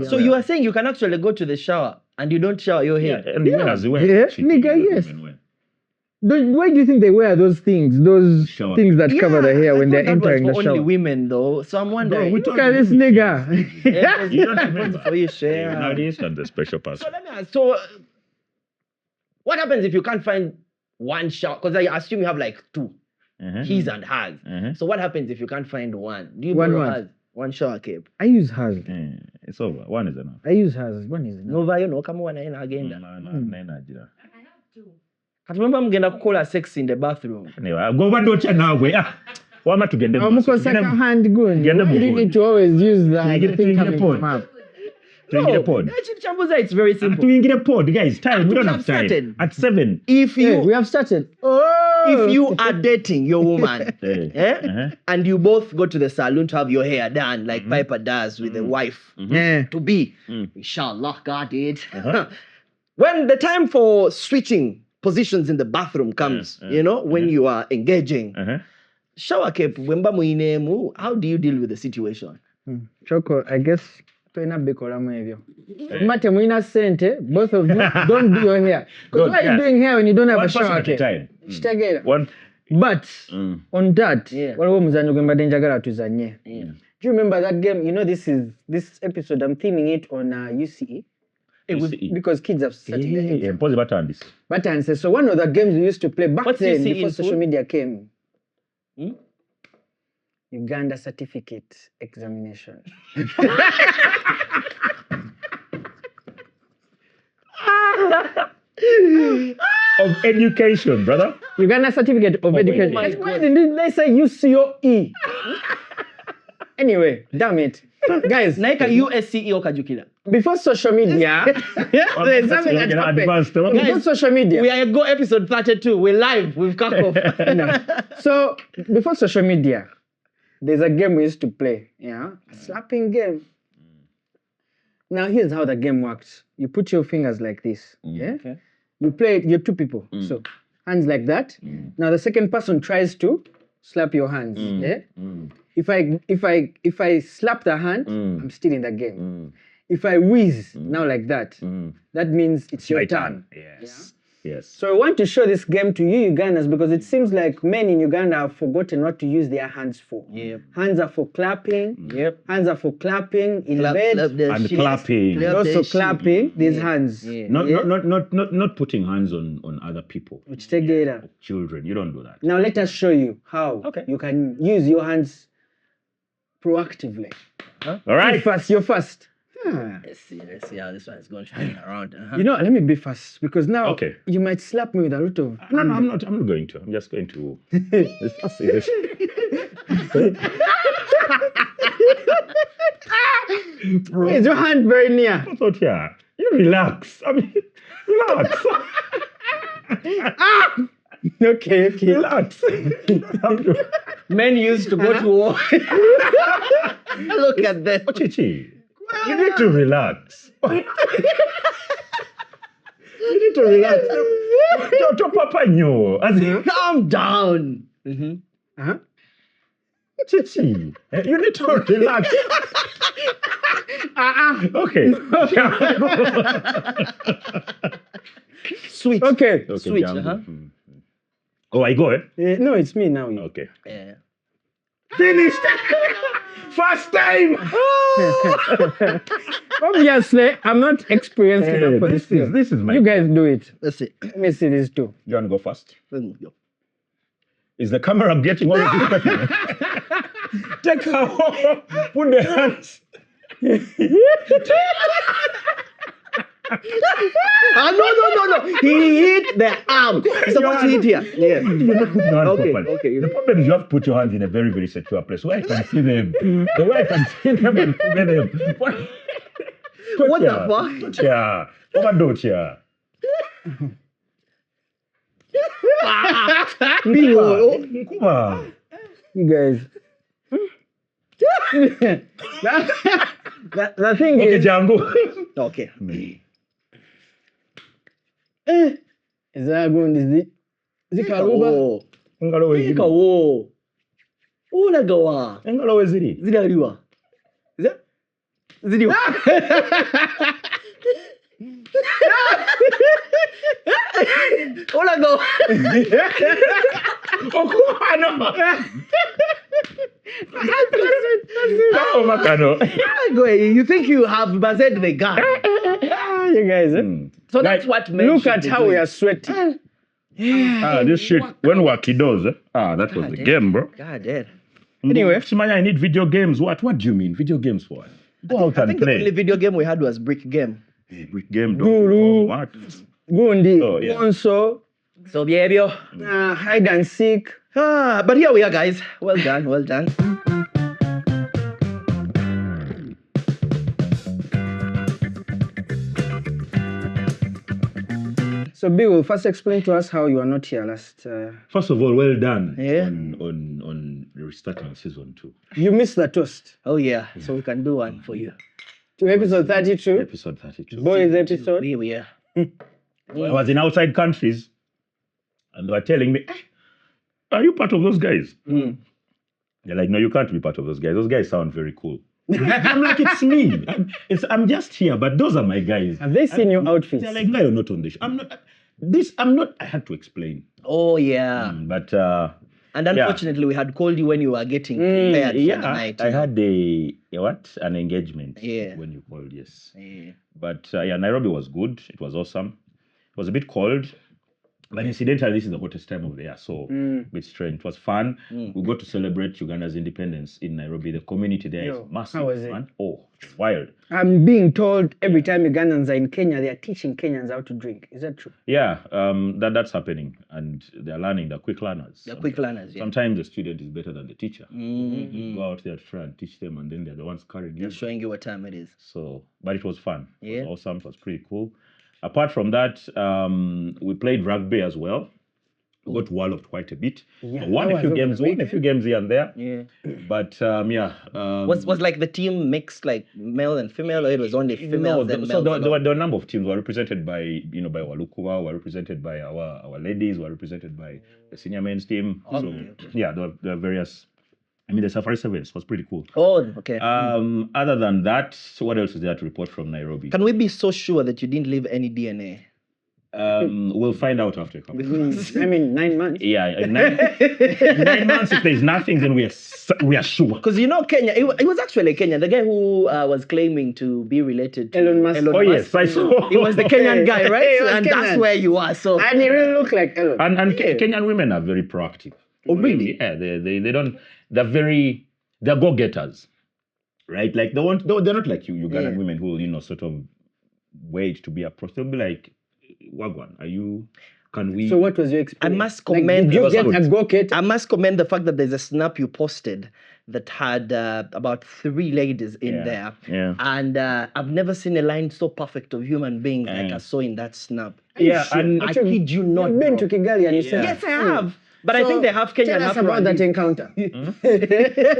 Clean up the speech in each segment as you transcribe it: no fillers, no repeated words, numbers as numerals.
So you are saying you can actually go to the shower and you don't shower your head? And even as well. Nigga, yes. Why do you think they wear those things? Those things that cover the hair when they're entering the shower? Only women though. So I'm wondering. Look at this nigga. You don't remember. For you, share. Now this and the special person. So let me ask. So what happens if you can't find one shower? Because I assume you have like two, his and hers. So what happens if you can't find one? Do you borrow hers? One shower cape. I use hers. It's over. One is enough. I use hers. One is enough. Nova, you know, come on again. No. I have two. I remember I'm gonna call her sex in the bathroom. Anyway, go over to now. Why am I to get them? I'm going second hand good. You need to always use that. Get it in the pod. It's very simple. To get a pod, guys. Time. We don't have time. Started. At 7. If you we have started. If you are dating your woman, and you both go to the salon to have your hair done, like Piper does with the wife to be, inshallah, God did. When the time for switching positions in the bathroom comes, you know, when you are engaging, shower cape, how do you deal with the situation? Choco, I guess. Mate muina sente, both of you don't do your hair. Because why are you doing hair when you don't have a shower cape? But on that, do you remember that game? You know, this episode, I'm theming it on UCE. Because kids have started buttons. So one of the games we used to play back then before social media came. Uganda certificate examination. Of education, brother. Uganda certificate of education. Why didn't they say UCOE? Anyway, damn it. Guys, Naika USCE okajukila. Before social media, there's something that happened. Before social media. We are go episode 32. We're live. We've cut off. So, before social media, there's a game we used to play. A slapping game. Now, here's how the game works. You put your fingers like this. Okay. You play it, you're two people. So, hands like that. Now, the second person tries to slap your hands. If I slap the hand, I'm still in the game. If I whiz now like that, that means it's your turn. Yes. So I want to show this game to you Ugandans because it seems like men in Uganda have forgotten what to use their hands for. Hands are for clapping. Hands are for clapping in bed and clapping. Also clapping these hands. Not putting hands on other people. Children. You don't do that. Now let us show you how you can use your hands proactively. All right. You're first. Let's see how this one is going to turn around. You know, let me be fast because now you might slap me with a lot of. No, I'm not going to. I'm just going to. Is your hand very near? You relax. I mean, relax. Okay. Relax. Men used to go to war. Look at that. Chichi. You need to relax. You need to relax. Calm down. Chichi, you need to relax. Okay. Switch. Okay. Switch. Oh, I go, no, it's me now. Okay. Yeah. Finished. First time. Obviously, I'm not experienced enough for this. This is my. You guys do it. Let's see. Let me see this too. You want to go first? Let me go. Is the camera getting all of this stuff? Take her home. Put the hands. No. He hit the arm. He's supposed to hit here. Yeah. You're not putting your hands properly. Okay. The problem is you have to put your hands in a very, very secure place where I can see them. The way I can see them and forget them. What the fuck? Yeah. Overdose here. Come on. You guys. The thing Okay, is. Django. Okay. Is that going? Is it Karuba? Engalo weziri. Ulagawa. Engalo weziri. Zidaliwa. Is that? Zidi. Hola go. Go. You think you have buzzed the gun? You guys, So that's what men look should at be how doing. we are sweating. This shit. When we're kiddos, that was the game, bro. God damn. Anyway. Simaya, I need video games. What do you mean? Video games for what? Go out I and think the play. only video game we had was brick game. Brick game, Guru. what? Gundi, Oh, yeah. Gonso, So baby. hide and seek. But here we are, guys. Well done, well done. So, B will first explain to us how you are not here last. First of all, well done Yeah. on restarting season 2. You missed the toast. Oh yeah. So we can do one for you. To episode 32. Episode 32. Boys episode. Here we are. I was in outside countries, and they were telling me, are you part of those guys? They're like, no, you can't be part of those guys. Those guys sound very cool. I'm like, it's me. I'm just here, but those are my guys. Have they seen your outfits? They're like, no, you're not on the show. I'm not. I had to explain. Oh yeah. But And unfortunately, we had called you when you were getting prepared for the night. I had an engagement. Yeah. When you called, yes. Yeah. But Nairobi was good. It was awesome. It was a bit cold, but incidentally, this is the hottest time of the year, so a bit strange. It was fun. We got to celebrate Uganda's independence in Nairobi. The community there is massive. how was it? Man. Oh, it's wild. I'm being told every time Ugandans are in Kenya, they are teaching Kenyans how to drink. Is that true? Yeah, that's happening, and they're learning. They're quick learners. They're quick learners. Yeah. Sometimes the student is better than the teacher. You go out there to try and teach them, and then they're the ones carrying you. They're showing you what time it is. So, but it was fun. It Yeah. was awesome. It was pretty cool. Apart from that, we played rugby as well. We got walloped quite a bit. Yeah, Won that a few was games. over the Won a few games here and there. Yeah. But Was like the team mixed like male and female, or it was only females and so males? there were a number of teams. Were represented by by Walukuwa, were represented by our ladies, were represented by the senior men's team. So yeah, there were various. I mean, the Safari Sevens was pretty cool. Oh, okay. Other than that, so what else is there to report from Nairobi? Can we be so sure that you didn't leave any DNA? We'll find out after a couple of months. I mean, 9 months. Yeah, 9 months. If there's nothing, then we are sure. Because you know Kenya, it was actually Kenya. The guy who was claiming to be related to Elon Musk. Oh yes, I saw. He was the Kenyan guy, right? He was And Kenyan. that's where you are. So And he really looked like Elon. And Kenyan women are very proactive. Oh, really? Yeah, they don't. They're go-getters, right? Like they're not like you Ugandan women who will sort of wait to be approached. They'll be like, Wagwan, can we? So what was your experience? I must commend. Did you was get good. a go-kit? I must commend the fact that there's a snap you posted that had about 3 ladies in there. Yeah. And I've never seen a line so perfect of human beings like I saw in that snap. Yeah, and I kid you not. You've been bro. to Kigali and you said, Yes, I have. But I think they have Kenya Tell and us about that encounter.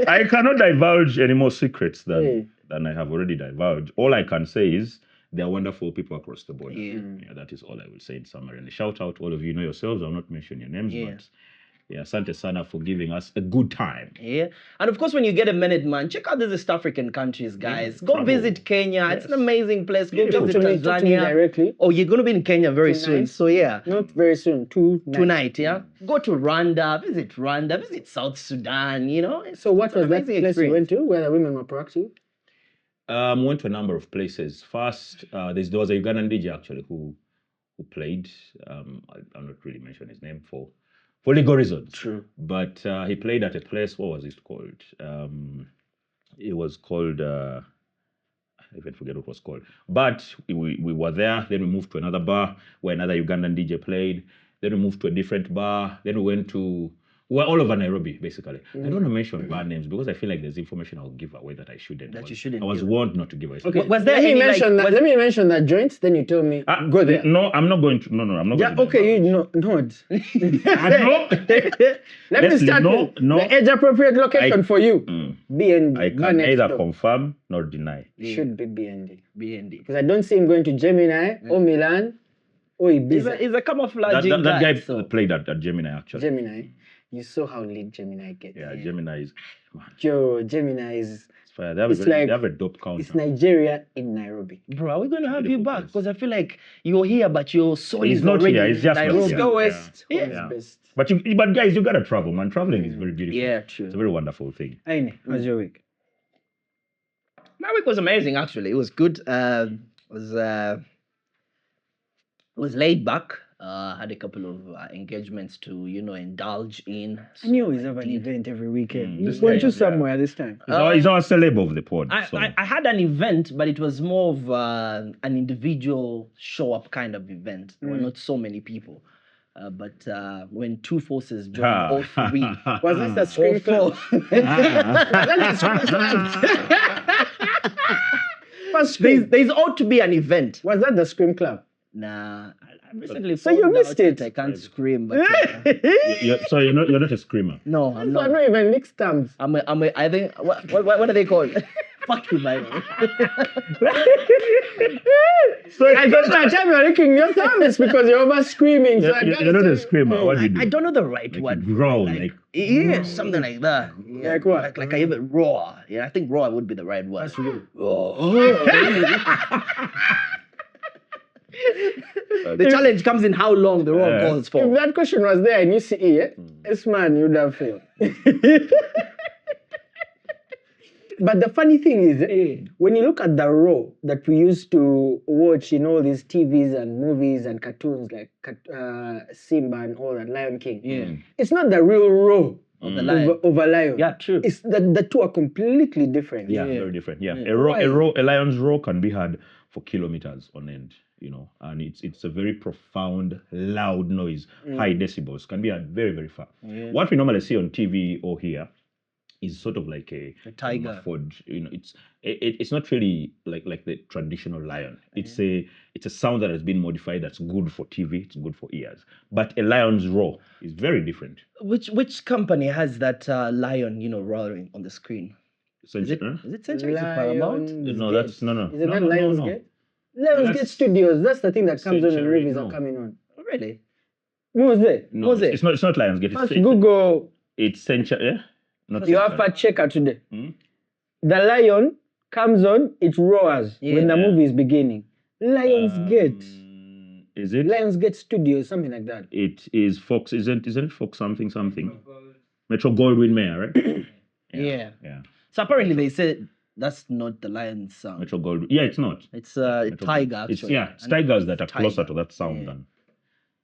I cannot divulge any more secrets than I have already divulged. All I can say is they are wonderful people across the border. Yeah, that is all I will say in summary. And a shout out to all of you know yourselves. I'll not mention your names, but yeah, Asante Sana for giving us a good time. Yeah. And of course, when you get a minute, man, check out these East African countries, guys. Go travel. visit Kenya. It's an amazing place. Go Talk visit to me Tanzania. directly. Oh, you're going to be in Kenya very soon. Tonight. So, yeah. Not very soon. Tonight, yeah. Go to Rwanda, visit South Sudan, So what It's an was that amazing place you experience. went to where the women were proactive? Went to a number of places. First, there was a Ugandan DJ actually who played. I'll not really mention his name for legal reasons. True. But he played at a place. What was it called? It was called. I even forget what it was called. But we were there. Then we moved to another bar where another Ugandan DJ played. Then we moved to a different bar. Then we went to. We're all over Nairobi, basically. I don't want to mention bar names because I feel like there's information I'll give away that I shouldn't. That you shouldn't I was give. warned not to give away. Okay. Was there let me any, mention like, that. Let me mention that joint. Then you tell me. Go there. No, I'm not going to. No, I'm not Yeah. going to. Okay. You nod. Let me Leslie, start no, with no. the age-appropriate location I- for you. BND. I Go can next neither door. confirm nor deny. It should be BND BND. because I don't see him going to Gemini or Milan or Ibiza. He's a camouflaging That guy so. played at Gemini actually. Gemini. You saw how lit Gemini gets. Yeah, Gemini is. Man, Yo, Gemini is fair. They have, It's they like- have a dope counter. It's Nigeria in Nairobi. Bro, are we going to have you beautiful back? place. Because I feel like you're here, but your soul He's is not already here, he's in just not Nairobi. here. Go Yeah. west. Yeah. Home is Yeah. best. But guys, you gotta travel, man. Traveling is very beautiful. Yeah, true. It's a very wonderful thing. Aine, how's your week? My week was amazing, actually. It was good. It was laid back. Had a couple of engagements to, indulge in. I knew always So have an did. event every weekend. This You went guy, to somewhere this time. He's our celeb of the pod. so. I had an event, but it was more of an individual show up kind of event. There were not so many people. But when two forces joined, all three. Was that the screen four. First screen. There's ought to be an event. Was that the Scream Club? Nah, I recently So you found missed out it. that I can't scream, but So you're not a screamer. no, I'm So I not. don't even mix terms. I think what are they called? Fuck you, man. I guess by the time you're licking your thumb, it's because you're over screaming. So I gotta You're not tell a you. screamer. What do you do? I don't know the right Like word. you growl, like Yeah, something like that. Yeah, Like what? Like I even roar. Yeah, I think roar would be the right word. That's good. Roar. The challenge comes in how long the roar goes If for. that question was there in UCE, this man, you'd have failed. But the funny thing is, when you look at the raw that we used to watch in all these TVs and movies and cartoons like Simba and all that, Lion King, it's not the real raw Of the lion. of a lion. Yeah, true. It's the two are completely different. Yeah, very different. Yeah, Why? a lion's roar can be heard for kilometers on end, and it's a very profound, loud noise, high decibels, can be heard very, very far. What we normally see on TV or here is sort of like a tiger. muffled, it's not really like the traditional lion. It's a sound that has been modified that's good for TV, it's good for ears. But a lion's roar is very different. Which company has that lion, roaring on the screen? So Is it Century? Is it Paramount? No, that's no. Is it No, not no, no, Lionsgate? no. Lionsgate That's- Studios, that's the thing that comes on when Century, movies no. are coming on. Oh, really? What was it? No, Was it? it's not Lionsgate. First It's Google, It's Century. Yeah? Not you have Century. a checker today. Hmm? The lion comes on, it roars when the Yeah. movie is beginning. Lionsgate. Is it? Lionsgate Studios, something like that. It is Fox. Isn't it Fox something? Metro Goldwyn Mayer, right? Yeah. Yeah. So apparently they said that's not the lion's sound. Metro Goldwyn. Yeah, it's not. It's a Metro tiger, Goldwyn. actually. It's tigers that are tiger. closer to that sound than.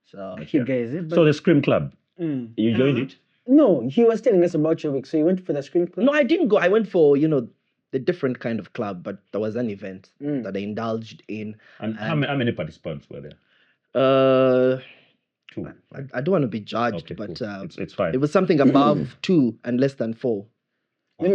So You guys, So the Scream Club. Mm. You joined it? No, he was telling us about your week. So you went for the Screen Club? no, I didn't go. I went for the different kind of club, but there was an event Mm. that I indulged in. And how many participants were there? Two. I don't want to be judged, Okay, but cool. It's fine. it was something above 2 and less than 4. Let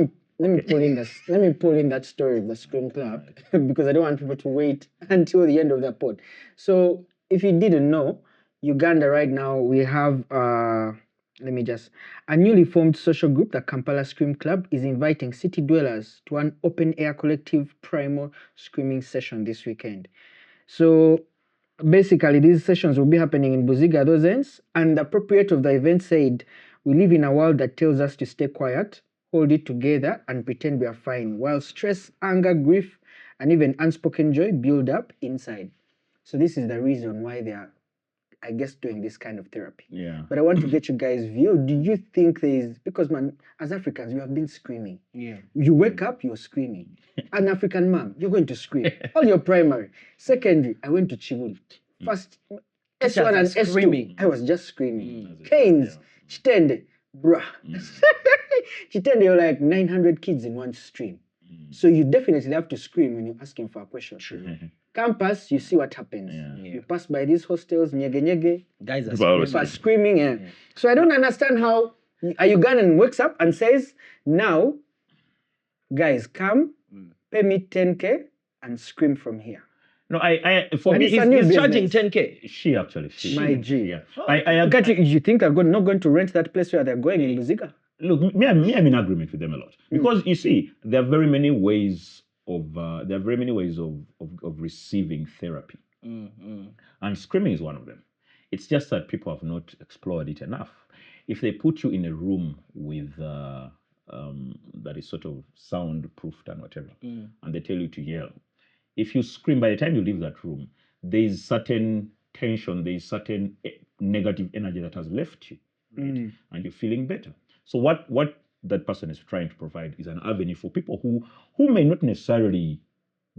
me pull in this. Let me pull in that story of the Screen Club because I don't want people to wait until the end of the pod. So, if you didn't know, Uganda right now we have a newly formed social group, the Kampala Scream Club, is inviting city dwellers to an open air collective primal screaming session this weekend. So basically, these sessions will be happening in Buziga, those ends, and the proprietor of the event said, "We live in a world that tells us to stay quiet, hold it together, and pretend we are fine, while stress, anger, grief, and even unspoken joy build up inside." So this is the reason why they are, I guess, doing this kind of therapy. Yeah. But I want to get you guys' view. Do you think there is, because man, as Africans, we have been screaming. Yeah. You wake up, you're screaming. An African mom, you're going to scream. All your primary. Secondary, I went to Chibuli. First, S1 and S2, screaming. I was just screaming. Canes, Chitende, bruh. Chitende, you're like 900 kids in one stream. So you definitely have to scream when you're asking for a question. Campus, you see what happens. Yeah. You pass by these hostels, nyege nyege, Guys are People are you screaming. start screaming. So I don't understand how a Ugandan wakes up and says, "Now, guys, come, pay me 10K and scream from here." No, for And me, it's a new He's charging business. 10K. she actually. She. My G. Yeah. I Look at you, you think they're not going to rent that place where they're going in Buziga? Look, me, I'm in agreement with them a lot because you see, there are very many ways of receiving therapy, and screaming is one of them. It's just that people have not explored it enough. If they put you in a room with that is sort of soundproofed and whatever, and they tell you to yell. If you scream, by the time you leave that room, there is certain tension, there is certain negative energy that has left you, right? And you're feeling better. So what that person is trying to provide is an avenue for people who may not necessarily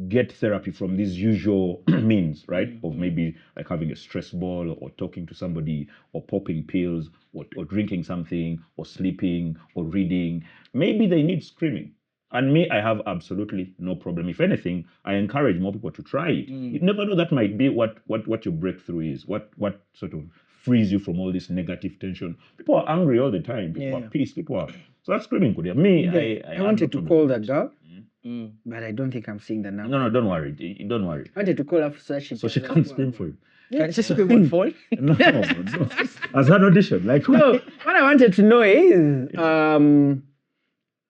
get therapy from these usual means, right? Of maybe like having a stress ball or talking to somebody or popping pills or drinking something or sleeping or reading. Maybe they need screaming. And me, I have absolutely no problem. If anything, I encourage more people to try it. You never know, that might be what your breakthrough is, what sort of frees you from all this negative tension. People are angry all the time. People are pissed. People are... So that screaming could have me. I wanted to call that girl. But I don't think I'm seeing the number. No, don't worry. Don't worry. I wanted to call her so she can scream for you. Can she scream on phone? No. As an audition. Like, no, what I wanted to know is,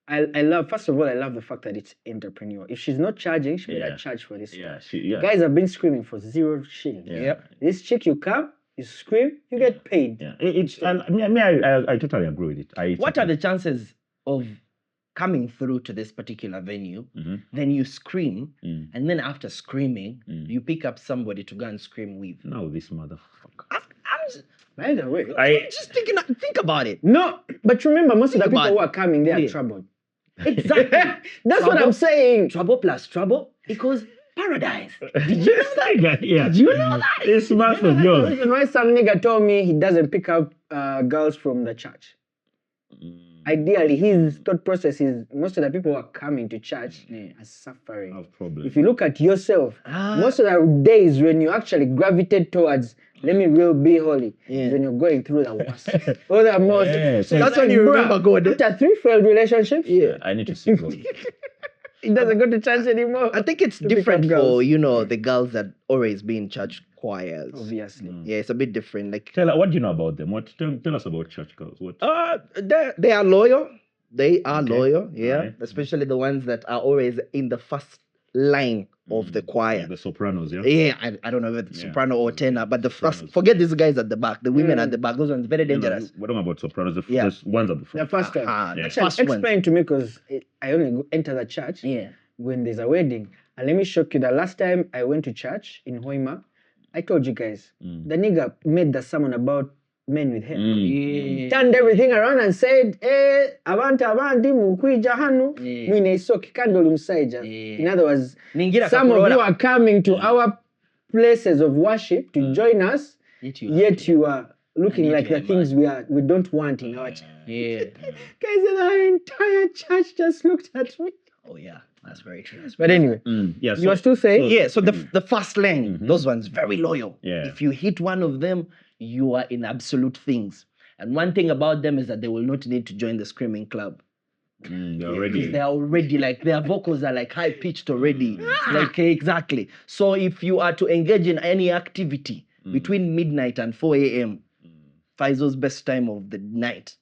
I love, first of all, I love the fact that it's entrepreneur. If she's not charging, she better charge for this. Guys have been screaming for 0 shillings. This chick, you come, you scream, you get paid. I totally agree with it. What are the chances of coming through to this particular venue, then you scream, and then after screaming, you pick up somebody to go and scream with? No, this motherfucker. By the way, I'm just thinking, think about it. No, but remember, most of the people who are coming, they are troubled. Exactly. That's what I'm saying. Trouble plus trouble equals paradise. Did you know that? Yeah. Did you know that? It's smart of yours. The reason why some nigga told me he doesn't pick up girls from the church. Ideally, his thought process is most of the people who are coming to church are suffering. Have problems. If you look at yourself, most of the days when you actually gravitate towards, let me real be holy, is when you're going through the worst. Or the most. So that's when you remember God. After 3 failed relationships, I need to see God. He doesn't go to church anymore. I think it's different for, the girls that always be in church choirs. Obviously. Yeah, it's a bit different. Like, what do you know about them? Tell us about church girls. What? They are loyal. They are loyal, Right. Especially the ones that are always in the first line of the choir. Like the sopranos, yeah? Yeah, I don't know if it's soprano or tenor, but the first, forget these guys at the back, the women at the back, those ones, very dangerous. We're talking about sopranos, the ones at the front. The first one. Actually, explain to me, because I only enter the church when there's a wedding. And let me shock you, the last time I went to church in Hoima, I told you guys, the nigga made the sermon about men with hair. Turned everything around and said, abantu abandi mukwija hano mwine isoki kandoli msaija. In other words, some of you are coming to our places of worship to join us, yet you are looking like the things we don't want in our church. Guys, the entire church just looked at me. Oh yeah, that's very true. But anyway, you are still saying? So the first lane, those ones, very loyal. Yeah. If you hit one of them, you are in absolute things. And one thing about them is that they will not need to join the screaming club. They're already... They're already like, their vocals are like high pitched already. Like, exactly. So if you are to engage in any activity between midnight and 4 a.m., Faizo's best time of the night,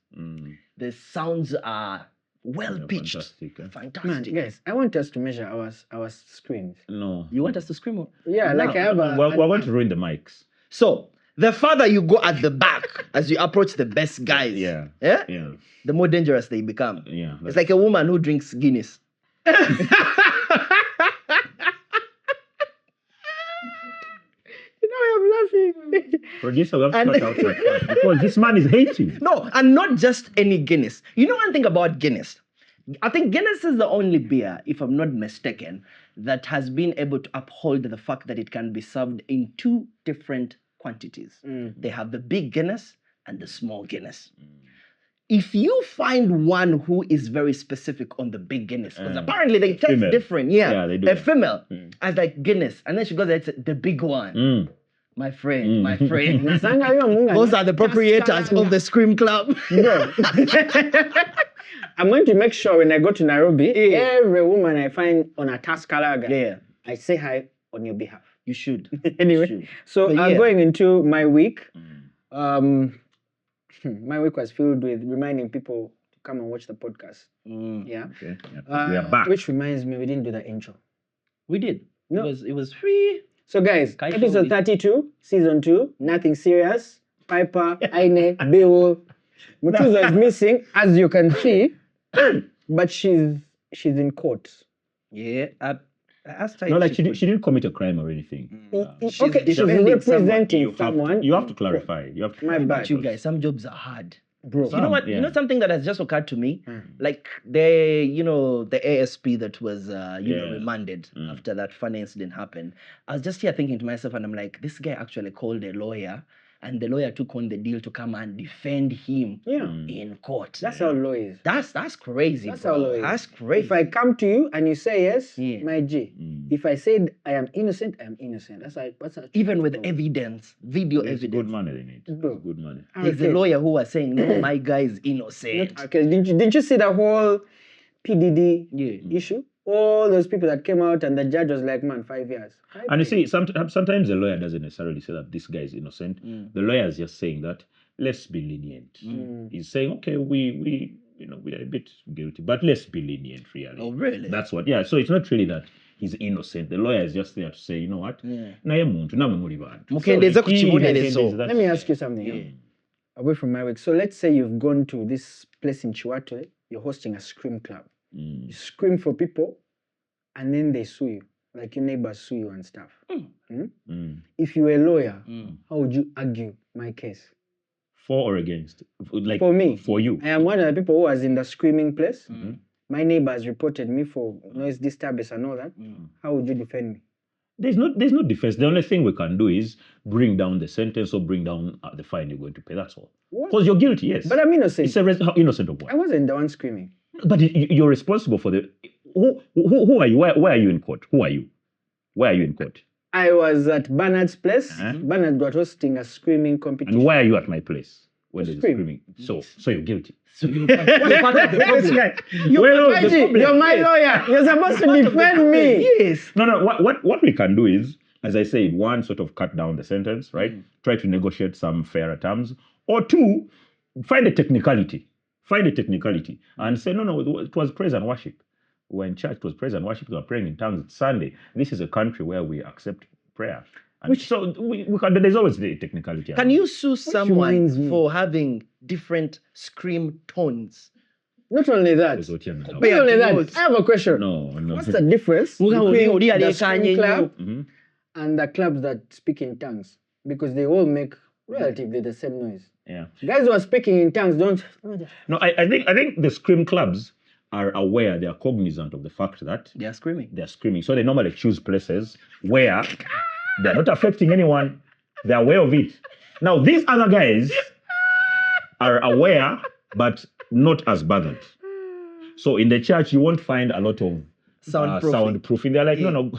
the sounds are well pitched. Fantastic. Man, guys, I want us to measure our screams. No. You want us to scream? Yeah, like I have a... We're going to ruin the mics. So, the farther you go at the back, as you approach the best guys, the more dangerous they become. Yeah, it's like a woman who drinks Guinness. You know I'm laughing. Producer, we have to cut out that because this man is hating. No, and not just any Guinness. You know one thing about Guinness? I think Guinness is the only beer, if I'm not mistaken, that has been able to uphold the fact that it can be served in 2 different quantities. They have the big Guinness and the small Guinness. If you find one who is very specific on the big Guinness, because apparently they taste different. Yeah, they do. A female as like Guinness, and then she goes, it's the big one. My friend. Those are the proprietors of the Scream Club. I'm going to make sure when I go to Nairobi, every woman I find on a Taskalaga, I say hi on your behalf. You should. Anyway, so going into my week, my week was filled with reminding people to come and watch the podcast. Yeah. Okay. We are back. Which reminds me, we didn't do the intro. We did. No. It was free. So guys, episode 32, season 2, nothing serious. Piper, Aine, Beowulf. Mutuzo is missing, as you can see. but she's in court. Yeah, I asked her. No, if like she could- didn't commit a crime or anything. She's Okay, she's defending representing someone. You have to clarify. You have to My clarify bad. You guys, some jobs are hard. Bro. You know what? yeah. You know something that has just occurred to me. Like the ASP that was remanded after that funny incident happened. I was just here thinking to myself, and I'm like, this guy actually called a lawyer, and the lawyer took on the deal to come and defend him in court. That's how law is. That's crazy. That's bro. how law is. That's crazy. If I come to you and you say yes, Yeah. my G. If I said I am innocent, I am innocent. That's how Even with evidence, video It's evidence. good money they need. Bro. It's good money. There's a lawyer who was saying, no, my guy is innocent. Okay, didn't you see the whole PDD Yeah. issue? All those people that came out and the judge was like, man, 5 years. And you see, sometimes the lawyer doesn't necessarily say that this guy is innocent. The lawyer is just saying that let's be lenient. He's saying, okay, we are a bit guilty, but let's be lenient, really. Oh, really? That's what. Yeah. So it's not really that he's innocent. The lawyer is just there to say, you know what? Naye muntu namwe muli bantu. Mukendeze ku kibonere so. Let me ask you something. Away from my work. So let's say you've gone to this place in Chihuahua, you're hosting a scream club. You scream for people, and then they sue you. Like your neighbors sue you and stuff. If you were a lawyer, how would you argue my case? For or against? Like For me. For you. I am one of the people who was in the screaming place. My neighbors reported me for noise disturbance and all that. How would you defend me? There's no defense. The only thing we can do is bring down the sentence or bring down the fine you're going to pay. That's all. Because you're guilty, yes. But I'm innocent. It's how innocent of what? I wasn't the one screaming. But you're responsible for the. Who are you? Where are you in court? Who are you? Where are you in court? I was at Bernard's place. Bernard was hosting a screaming competition. And why are you at my place when there's Scream. screaming? So you're guilty. So you're part of the problem. You're my lawyer. You're supposed to defend me. Yes. No. What we can do is, as I said, one, sort of cut down the sentence, right? Try to negotiate some fairer terms, or two, find a technicality. And say, no, it was praise and worship. When church was praise and worship, we were praying in tongues. It's Sunday. This is a country where we accept prayer. And so we can, there's always the technicality. Can you sue reminds someone me. for having different scream tones? Not only that. That's what you're not- Not only that. I have a question. No. What's the difference Muga between uri the ali scream kanye club Mhm. and the clubs that speak in tongues? Because they all make relatively the same noise. Yeah. Guys who are speaking in tongues don't. No, I think the scream clubs are aware, they are cognizant of the fact that They are screaming. they're screaming. So they normally choose places where they're not affecting anyone. They're aware of it. Now, these other guys are aware, but not as bothered. So in the church, you won't find a lot of soundproofing. They're like, no,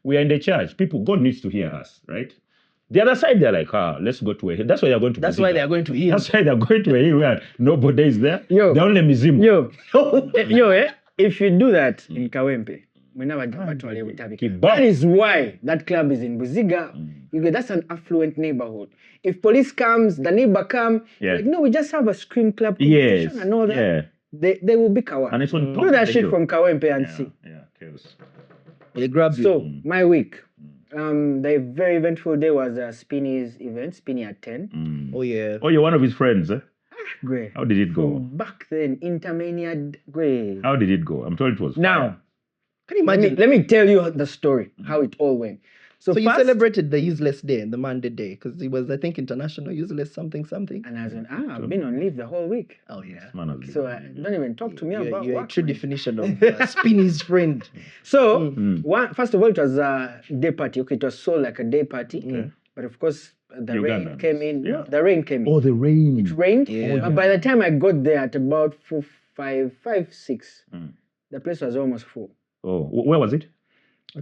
we are in the church. God needs to hear us, right? The other side, they're like, let's go to a hill. That's why they're going to That's why they are going to heal. That's why they're going to a hill where nobody is there. Yo. They're only museum. If you do that in Kawempe, that That is why that club is in Buziga. That's an affluent neighborhood. If police comes, the neighbor come, like, no, we just have a scream club competition and all that. Yeah. They will be kawa. And it's on top Do of that the shit hill. from Kawempe and see. Yeah, chaos. They grab you. So my week, the very eventful day was Spinny's event. Spinny at 10. Oh yeah. Oh, you're one of his friends, eh? Great. How did it go? Back then, Intermania, great. How did it go? I'm told it was Now, Can you imagine? let me tell you the story, how it all went. So So you first, celebrated the useless day, the Monday day, because it was, I think, international useless something. and I was like, I've been on leave the whole week. Oh yeah. Man of So don't even talk to me about You're a work, true man. definition of Spinny's friend. So, first of all, it was a day party. Okay, it was sold like a day party. But of course, the rain Ugandans. came in. Yeah. No, the rain came in. Oh, the rain. It rained. Yeah. But by the time I got there at about 5, 6, the place was almost full. Oh, where was it?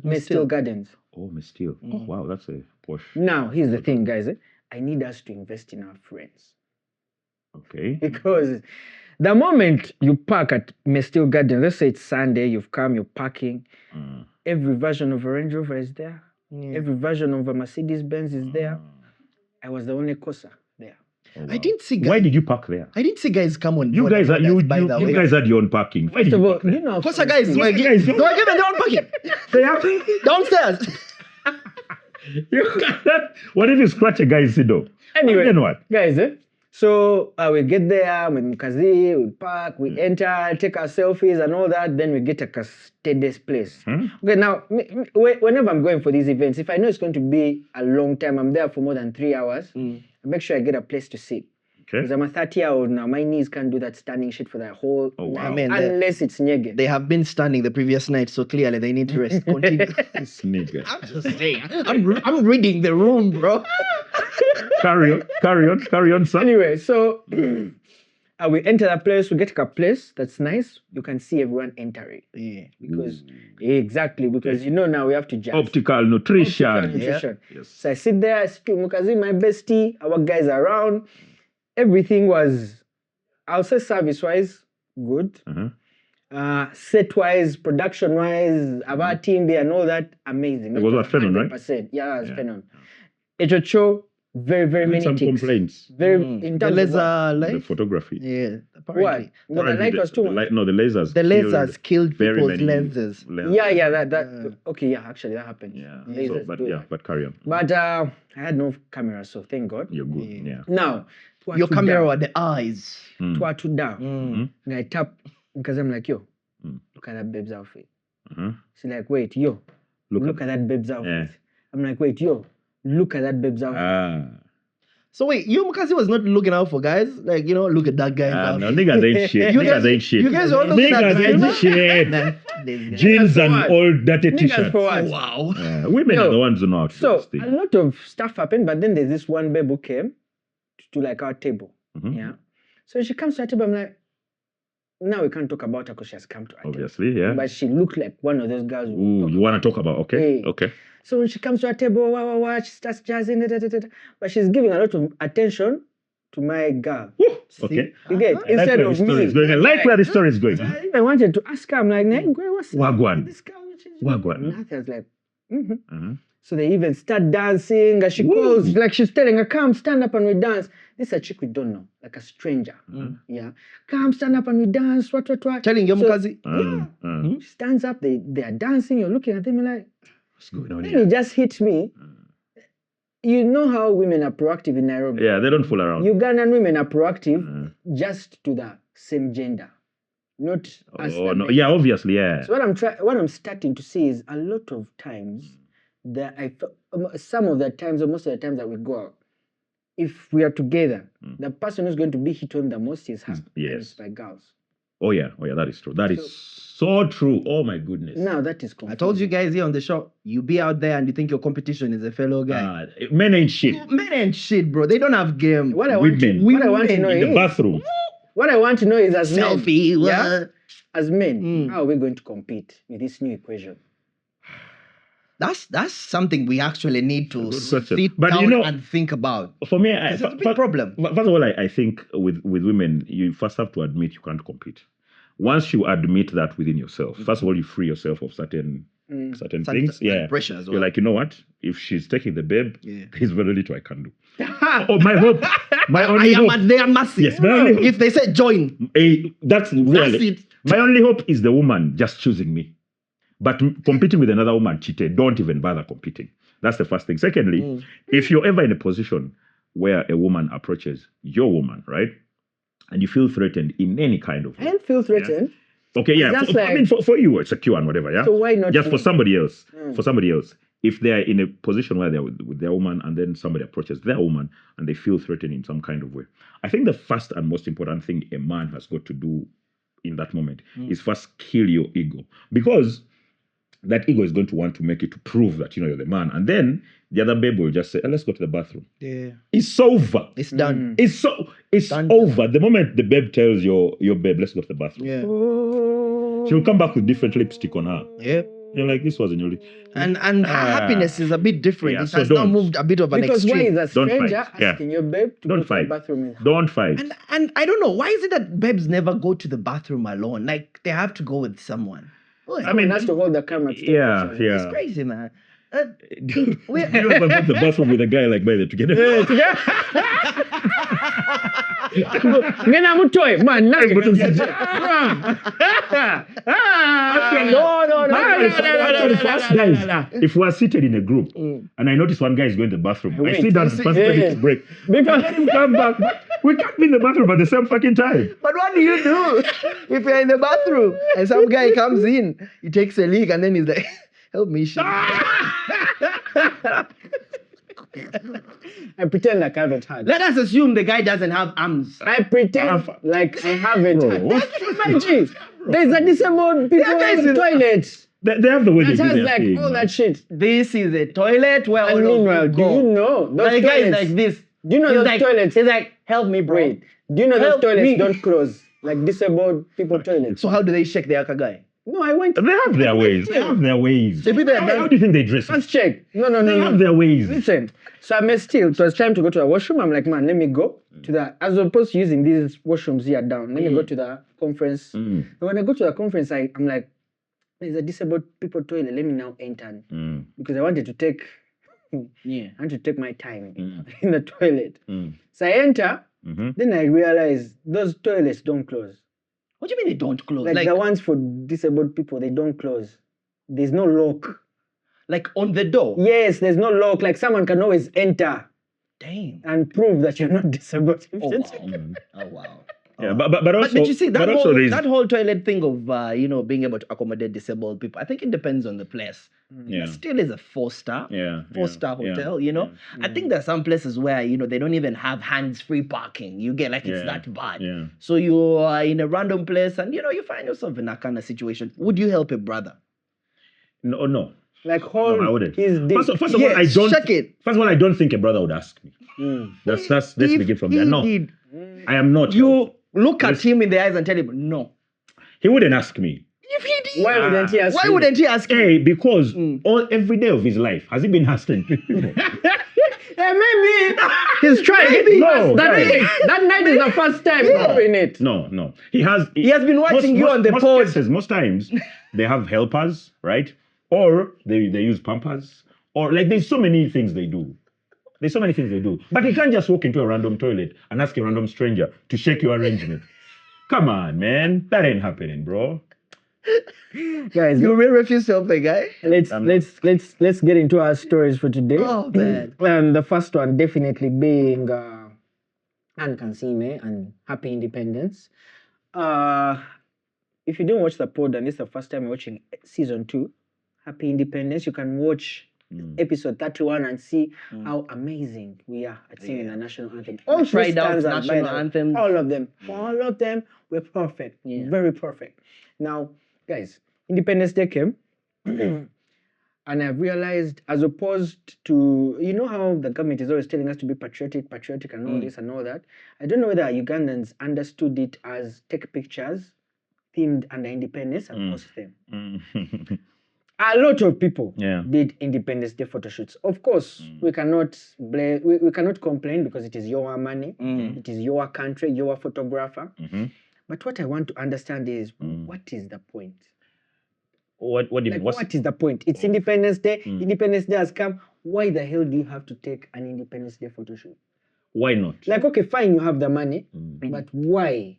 Mestil Gardens. Oh, Misteel. Oh, wow, that's a posh. Now, here's the thing, guys. I need us to invest in our friends. Okay. Because the moment you park at Mestil Gardens, let's say it's Sunday, you've come, you're parking, every version of a Range Rover is there. Every version of a Mercedes Benz is there. I was the only Corsa there. Oh, wow. I didn't see guys. Why did you park there? I didn't see guys come on. You board guys are about that, by the way. you guys had your own parking. Why First did of you all, park do there? you know? Costa guys, Costa were guys, they were given their own parking They have downstairs. What if you scratch a guy's door? Anyway, Then what? guys, So we get there with Mukazi, we park, we enter, take our selfies and all that. Then we get a custodian's place. Okay, now whenever I'm going for these events, if I know it's going to be a long time, I'm there for more than 3 hours. I make sure I get a place to sit. Because I'm a 30-year-old now, my knees can't do that standing shit for that whole I mean, unless it's nyege. they have been standing the previous night, so clearly they need to rest. Continue. Nigga. I'm just saying. I'm reading the room, bro. Carry on, son. Anyway, so we enter that place, we get a place that's nice. You can see everyone entering. Yeah. Because because now we have to judge. Optical nutrition. Optical nutrition. Yes. So I sit there, I speak Mukazi, my bestie, our guys are around. Everything was, I'll say service-wise, good. Set-wise, production-wise, our team there and all that, amazing. It was what, Fenon, right? 100%. Yeah, it was Fenon. Echocho, very, very many some ticks. complaints. Very in The terms of laser The light. photography. Yeah, apparently. what? The light was too much. The lasers. The lasers killed very people's many lenses. Yeah, that okay, yeah, actually that happened. Yeah. Lasers do that. But carry on. But I had no camera, so thank God. You're good. Yeah. Now, Your camera were the eyes. Twatu down. And I tap because I'm like, yo, look at that babe's outfit. She's like, wait, yo, look at that babe's outfit. Yeah. I'm like, wait, yo, look at that babe's outfit. So wait, you Mukazi was not looking out for guys? Like, look at that guy's No, outfit. niggas ain't shit. Niggas ain't shit. You guys were looking at Niggas ain't shit. Jeans and what? old dirty Niggas t-shirts. for what? Wow. Yeah, women are the ones who know how to do So this thing. a lot of stuff happened, but then there's this one babe who came to like our table. Yeah. So she comes to our table, I'm like, now we can't talk about her because she has come to our Obviously, table. yeah. But she looked like one of those girls. Ooh, you want to talk about? Okay. Yeah. Okay. So when she comes to our table, she starts jazzing, but she's giving a lot of attention to my girl. Woo, okay. You get instead of me. I like where the story is going. I wanted to ask her, I'm like, what's Wagwan. this girl? Wagwan. Nothing. I was like, So they even start dancing. And she calls, like she's telling her, come, stand up and we dance. This is a chick we don't know, like a stranger. Yeah. Come, stand up and we dance. What? Telling your Mukazi. She stands up, they are dancing, you're looking at them, you're like, What's going on then here? it just hit me. You know how women are proactive in Nairobi. Yeah, they don't fool around. Ugandan women are proactive just to the same gender, not us. Oh, the no. men. Yeah, obviously, yeah. So what I'm starting to see is a lot of times that some of the times or most of the times that we go out, if we are together, the person who's going to be hit on the most is her. Yes. And it's by girls. Oh yeah, that is true. That is so true. Oh my goodness. Now that is confusing. I told you guys here on the show, you be out there and you think your competition is a fellow guy. Men ain't shit. Men ain't shit, bro. They don't have game. What I want to know In the is bathroom. what I want to know is as Selfie. men, as men, how are we going to compete with this new equation? That's something we actually need to sit But down and think about. For me, It's a big problem. First of all, I think with women, you first have to admit you can't compete. Once you admit that within yourself, first of all, you free yourself of certain things. Yeah, pressure as well. You're like, you know what? If she's taking the babe, there's very little I can do. My hope, my only hope. They are massive. Yes, my only hope. If they say join, that's really it. My only hope is the woman just choosing me. But competing with another woman cheated, don't even bother competing. That's the first thing. Secondly, if you're ever in a position where a woman approaches your woman, right? And you feel threatened in any kind of way. I don't feel threatened. Yeah. Okay, yeah. For you, it's secure and whatever, yeah? So why not just me? for somebody else. For somebody else. If they're in a position where they're with their woman and then somebody approaches their woman and they feel threatened in some kind of way. I think the first and most important thing a man has got to do in that moment is first kill your ego. Because that ego is going to want to make you to prove that, you're the man. And then the other babe will just say, let's go to the bathroom. Yeah. It's over. It's done. It's done. Over. The moment the babe tells your babe, let's go to the bathroom. Yeah. She'll come back with different lipstick on her. Yeah. You're like, this wasn't your And happiness is a bit different. Yeah, it so has now don't. moved a bit of an Because why extreme. is a Don't fight. stranger Yeah. asking your babe to Don't go to fight. the bathroom with her? Don't fight. And I don't know, why is it that babes never go to the bathroom alone? Like, they have to go with someone. I mean, that's to hold the camera. To take Yeah, pictures. yeah. It's crazy, man. Do you ever go to the bathroom with a guy like by the together? Ngena mutoy, man. No. If we're seated in a group and I notice one guy is going to the bathroom, I Wait, sit down and pass the break. Because Let him come back. We can't be in the bathroom at the same fucking time. But what do you do if you're in the bathroom and some guy comes in, he takes a leak and then he's like, help me shit. I pretend like I haven't had. Let us assume the guy doesn't have arms. I pretend like I haven't Bro, had. what? Imagine, there's a disabled people Yeah, guys, in the toilets They have the way they that do has their like thing. all that shit. This is a toilet where And all of meanwhile, you do go. you know those The guy is toilets? like this. Do you know He's those like, toilets? He's like, help me, bro. Wait, do you know those Help toilets me. don't close? Like disabled people toilets. So how do they shake the other guy? No, I went. They have their ways. They have their ways. So maybe they're How do you think they dress? Let's check. No. They have their ways. Listen. So I'm still. It was time to go to the washroom. I'm like, man, let me go to the. As opposed to using these washrooms here down, let me go to the conference. And when I go to the conference, I'm like, there's a disabled people toilet. Let me now enter because I wanted to take. Yeah. I want to take my time in the toilet. So I enter. Mm-hmm. Then I realize those toilets don't close. What do you mean they don't close? Like the ones for disabled people, they don't close. There's no lock. like on the door? Yes, there's no lock. Like someone can always enter Damn. and prove that you're not disabled. Oh, wow. Oh, wow. Yeah, but also, But you see, but also there's- that whole toilet thing of, being able to accommodate disabled people, I think it depends on the place. Yeah. It still is a 4-star. Yeah, Four-star yeah, hotel, yeah. I think there are some places where, they don't even have hands-free parking. You get like it's Yeah, that bad. yeah. So you are in a random place and, you find yourself in that kind of situation. Would you help a brother? No. Like No, I hold wouldn't. his dick. First of all, I Yes, don't. check it. First of all, I don't think a brother would ask me. Let's begin from there. He No, did, I am not. you look at Yes. him in the eyes and tell him, no. He wouldn't ask me. If he did, Why wouldn't he ask why you? wouldn't he ask you? Hey, because every day of his life has he been asking? Yeah, maybe he's trying. Maybe. No, that, guys. that night is the first time doing it. No. He has been watching you on the pod. Most times they have helpers, right? Or they use pampers. Or like there's so many things they do. But he can't just walk into a random toilet and ask a random stranger to shake your arrangement. Come on, man. That ain't happening, bro. Guys, You will refuse to help the guy? let's get into our stories for today. Oh, man. And the first one definitely being Anne Kansiime and Happy Independence. If you didn't watch the pod and this is the first time you're watching season 2, Happy Independence, you can watch episode 31 and see how amazing we are at singing the national anthem. All three tried out stanzas, national by the way, anthems. all of them were perfect, Yeah. very perfect. Now, guys, Independence Day came. And I've realized, as opposed to, how the government is always telling us to be patriotic, and all this and all that. I don't know whether Ugandans understood it as take pictures themed under independence and post them. A lot of people did Independence Day photo shoots. Of course, we cannot we cannot complain because it is your money, it is your country, your photographer. But what I want to understand is, what is the point? What do you mean? What is the point? It's Independence Day. Independence Day has come. Why the hell do you have to take an Independence Day photo shoot? Why not? Like, okay, fine, you have the money, but why?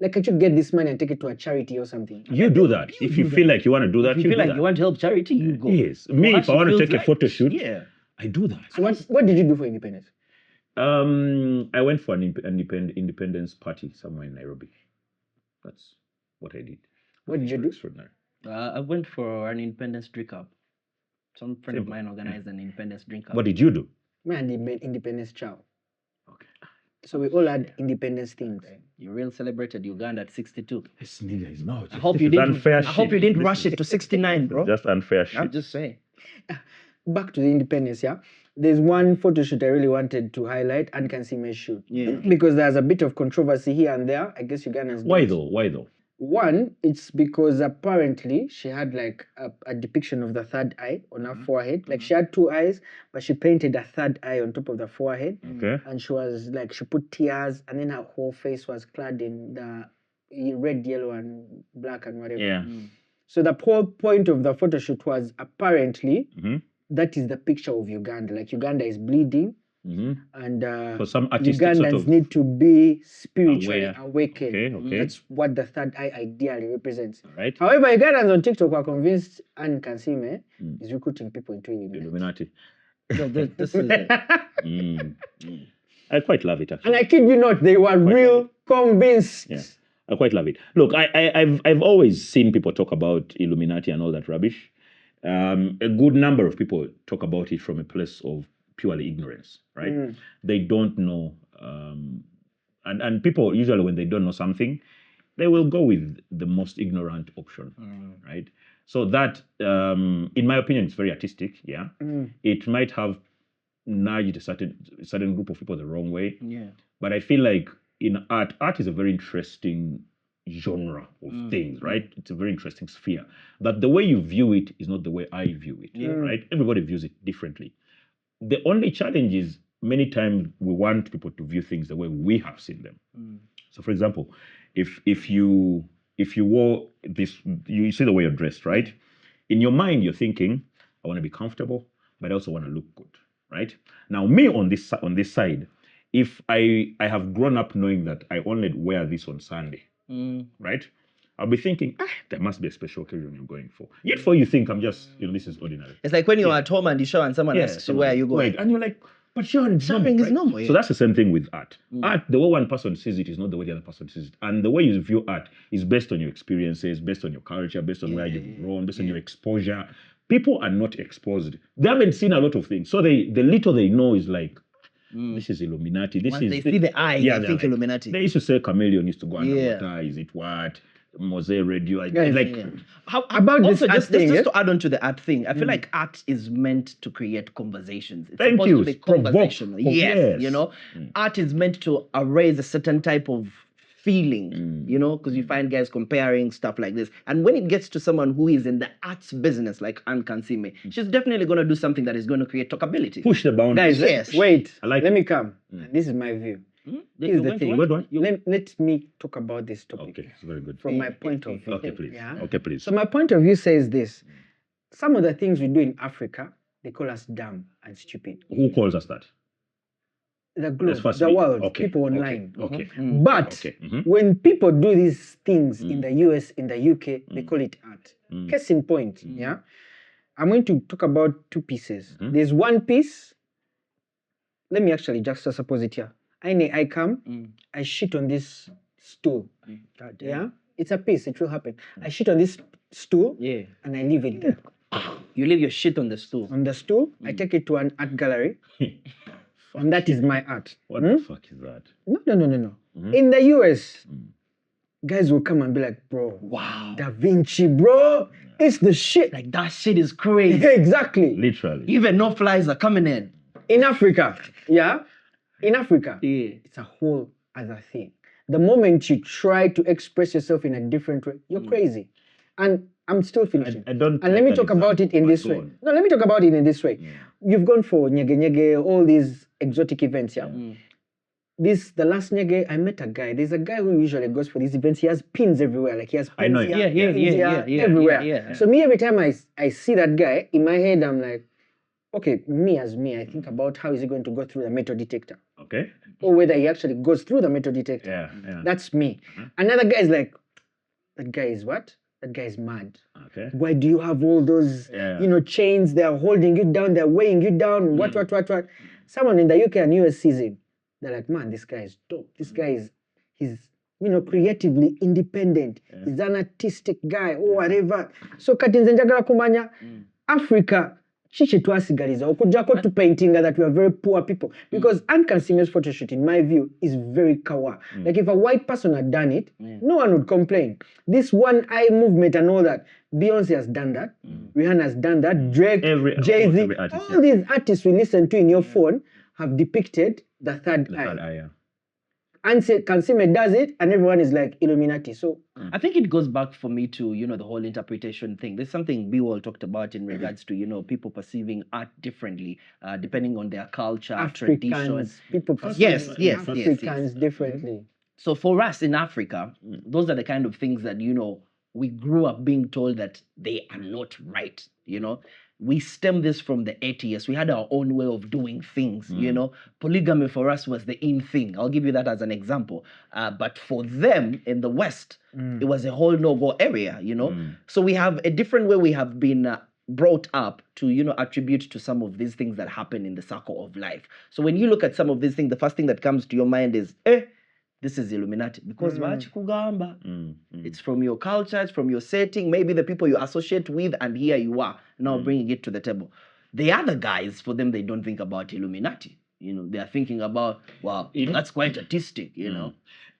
Like, can't you get this money and take it to a charity or something? You do that. If you feel like you want to do that, If you you feel do like that. you want to help charity, you go. Yes. Me, What if I want to feels take a like- photo shoot, Yeah. I do that. So what did you do for Independence? I went for an independence party somewhere in Nairobi. That's what I did. What did you do? Extraordinary. I went for an independence drink up. Some friend of mine organized an independence drink up. What did you do? Me and the Independence Chow. Okay. So we all had independence things. You real celebrated Uganda at 62. This nigga is not. I hope This you is didn't. unfair I hope you shit. didn't This rush is it to 69, bro. Just unfair I'm shit. just saying. Back to the independence, yeah. There's one photo shoot I really wanted to highlight, and Kansiime shoot. Yeah. Because there's a bit of controversy here and there. I guess Ugandans. Why don't. though? One, it's because apparently she had like a depiction of the third eye on her forehead. Like she had 2 eyes, but she painted a third eye on top of the forehead. Okay. And she was like, she put tears, and then her whole face was clad in the red, yellow, and black, and whatever. Yeah. So the whole point of the photo shoot was apparently Mhm. that is the picture of Uganda. Like Uganda is bleeding, Mhm. and For some artistic Ugandans sort of need to be spiritually aware. awakened. Okay. That's what the third eye ideally represents. Right. However, Ugandans on TikTok were convinced Anne Kansiime is recruiting people into Illuminati. Illuminati. No, this is it. Mm. I quite love it actually. And I kid you not, they were real convinced. Yeah, I quite love it. Look, I've always seen people talk about Illuminati and all that rubbish. A good number of people talk about it from a place of purely ignorance, right? They don't know, and people usually when they don't know something, they will go with the most ignorant option, right? So that, in my opinion, it's very artistic. Yeah, it might have nudged a certain group of people the wrong way. Yeah. But I feel like in art is a very interesting genre of things, right? It's a very interesting sphere. But the way you view it is not the way I view it, right? Everybody views it differently. The only challenge is many times we want people to view things the way we have seen them. So, for example, if you wore this, you see the way you're dressed, right? In your mind, you're thinking, I want to be comfortable, but I also want to look good, right? Now, me on this side, if I have grown up knowing that I only wear this on Sunday, right? I'll be thinking, there must be a special occasion you're going for. Yet for you think I'm just, this is ordinary. It's like when you're at home and you show and someone asks you where you going. And you're like, but sure, it's normal, Shopping is right? normal. Yeah. So that's the same thing with art. Art, the way one person sees it is not the way the other person sees it. And the way you view art is based on your experiences, based on your culture, based on where you've grown, based on your exposure. People are not exposed. They haven't seen a lot of things. So the little they know is like, this is Illuminati. Once they see the eye, they think Illuminati. They used to say chameleon used to go underwater. Is it what? Mose radio. How about also this just art thing, to add on to the art thing, I feel like art is meant to create conversations. It's Thank supposed you. to be conversational. Yes. Art is meant to raise a certain type of feeling, because you find guys comparing stuff like this. And when it gets to someone who is in the arts business, like Kansiime, she's definitely going to do something that is going to create talkability. Push the boundaries. Guys, wait. Let me come. This is my view. Here's the thing. Let me talk about this topic. Okay, it's very good. From my point of view. Okay, please. Yeah? Okay, please. So my point of view says this. Some of the things we do in Africa, they call us dumb and stupid. Who calls us that? The globe, the world, people online. Okay. But when people do these things in the US, in the UK, they call it art. Case in point, yeah? I'm going to talk about two pieces. There's one piece. Let me actually juxtapose it here. I come, I shit on this stool. Yeah? It's a piece, it will happen. I shit on this stool and I leave it there. You leave your shit on the stool. On the stool, I take it to an art gallery. And that is my art. What the fuck is that? No. In the US, guys will come and be like, bro, wow, Da Vinci, bro, it's the shit. Like, that shit is crazy. Exactly. Literally. Even no flies are coming in. In Africa, it's a whole other thing. The moment you try to express yourself in a different way, you're crazy. And I'm still finishing. I don't. And let me talk about it in this way. No, let me talk about it in this way. You've gone for nyege nyege, all these exotic events, yeah? The last nyege, I met a guy. There's a guy who usually goes for these events. He has pins everywhere. Like he has pins I know. everywhere. Yeah. So me, every time I see that guy, in my head, I'm like, okay, I think about how is he going to go through the metal detector. Okay. Or whether he actually goes through the metal detector. Yeah. That's me. Another guy is like, that guy is what? That guy is mad. Okay. Why do you have all those, chains? They are holding you down. They're weighing you down. What? Someone in the UK and US sees him. They're like, man, this guy is dope. This guy he's creatively independent. He's an artistic guy or whatever. So kati nze njagala kumanya, Africa, chichi twasigaliza okujjako to painting that we are very poor people. Because Kansiime's photo shoot, in my view, is very kawa. Like if a white person had done it, no one would complain. This one eye movement and all that, Beyonce has done that, Rihanna has done that, Drake, Jay-Z, all these artists we listen to in your phone have depicted the third eye. And Kansiime does it, and everyone is like Illuminati. So I think it goes back for me to, the whole interpretation thing. There's something B-Wall talked about in regards to, people perceiving art differently, depending on their culture, tradition. People Yes. Africans differently. So for us in Africa, those are the kind of things that, we grew up being told that they are not right, We stem this from the 80s. We had our own way of doing things, Polygamy for us was the in thing. I'll give you that as an example. But for them in the West, it was a whole no-go area, So we have a different way we have been brought up to, attribute to some of these things that happen in the circle of life. So when you look at some of these things, the first thing that comes to your mind is, this is Illuminati. Because it's from your culture, it's from your setting, maybe the people you associate with, and here you are, now bringing it to the table. The other guys, for them, they don't think about Illuminati. They are thinking about, wow, that's quite artistic,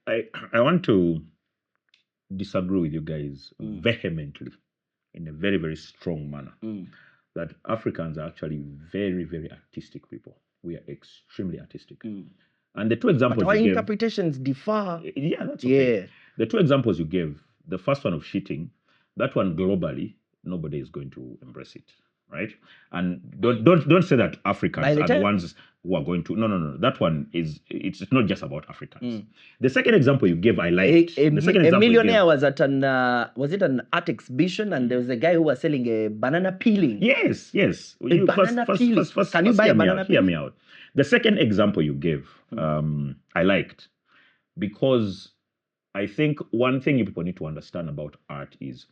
I want to disagree with you guys vehemently in a very, very strong manner that Africans are actually very, very artistic people. We are extremely artistic. And the two examples but our you gave, interpretations differ. Yeah, that's okay. The two examples you gave, the first one of cheating, that one globally, nobody is going to embrace it, right? And don't say that Africans are the ones who are going to. No. That one it's not just about Africans. The second example you gave, I liked. A millionaire was at an art exhibition, and there was a guy who was selling a banana peeling. Yes. First, Can you buy a banana peeling? Hear me out. The second example you gave, I liked, because I think one thing you people need to understand about art is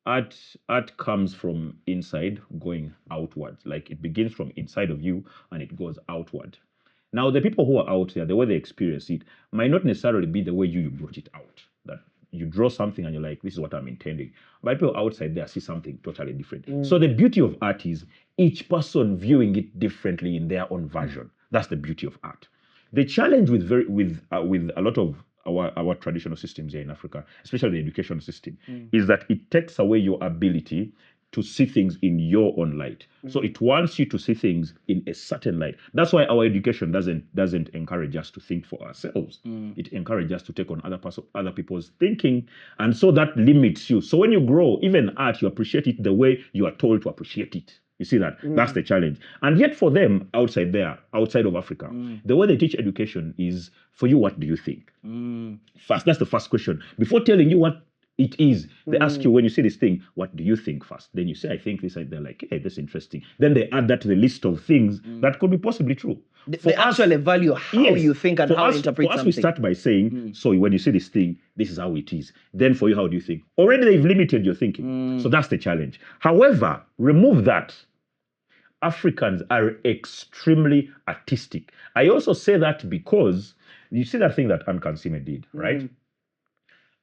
art comes from inside going outward. Like it begins from inside of you and it goes outward. Now, the people who are out there, the way they experience it might not necessarily be the way you brought it out. That you draw something and you're like, this is what I'm intending. But people outside there see something totally different. So the beauty of art is each person viewing it differently in their own version. That's the beauty of art. The challenge with a lot of our traditional systems here in Africa, especially the education system, is that it takes away your ability to see things in your own light. So it wants you to see things in a certain light. That's why our education doesn't encourage us to think for ourselves. It encourages us to take on other people's thinking, and so that limits you. So when you grow, even art, you appreciate it the way you are told to appreciate it. You see that? That's the challenge. And yet for them, outside of Africa, the way they teach education is, for you, what do you think? First, that's the first question. Before telling you what it is, they ask you, when you see this thing, what do you think first? Then you say, I think this. They're like, hey, that's interesting. Then they add that to the list of things that could be possibly true. They actually value how you think and how you interpret something. For us, we start by saying, so when you see this thing, this is how it is. Then for you, how do you think? Already they've limited your thinking. So that's the challenge. However, remove that. Africans are extremely artistic. I also say that because you see that thing that Kansiime did, right?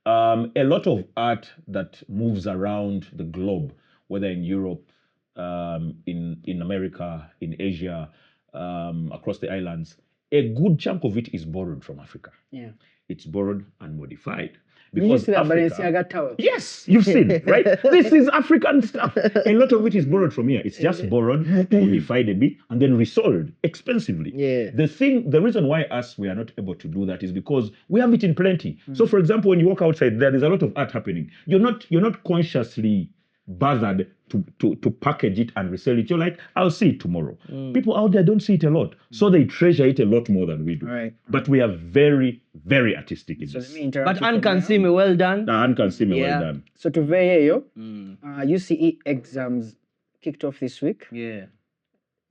A lot of art that moves around the globe, whether in Europe, in America, in Asia, across the islands, a good chunk of it is borrowed from Africa. Yeah. It's borrowed and modified. Because Balenciaga tower. Yes, you've seen, right? This is African stuff. A lot of it is borrowed from here. It's just borrowed, modified a bit, and then resold expensively. Yeah. The reason why we are not able to do that is because we have it in plenty. So, for example, when you walk outside, there's a lot of art happening. You're not consciously bothered to package it and resell it. You're like, I'll see it tomorrow. People out there don't see it a lot, so they treasure it a lot more than we do. Right. But we are very, very artistic in this. But Kansiime, well done. Kansiime, well done. So to Veyo, UCE exams kicked off this week. Yeah.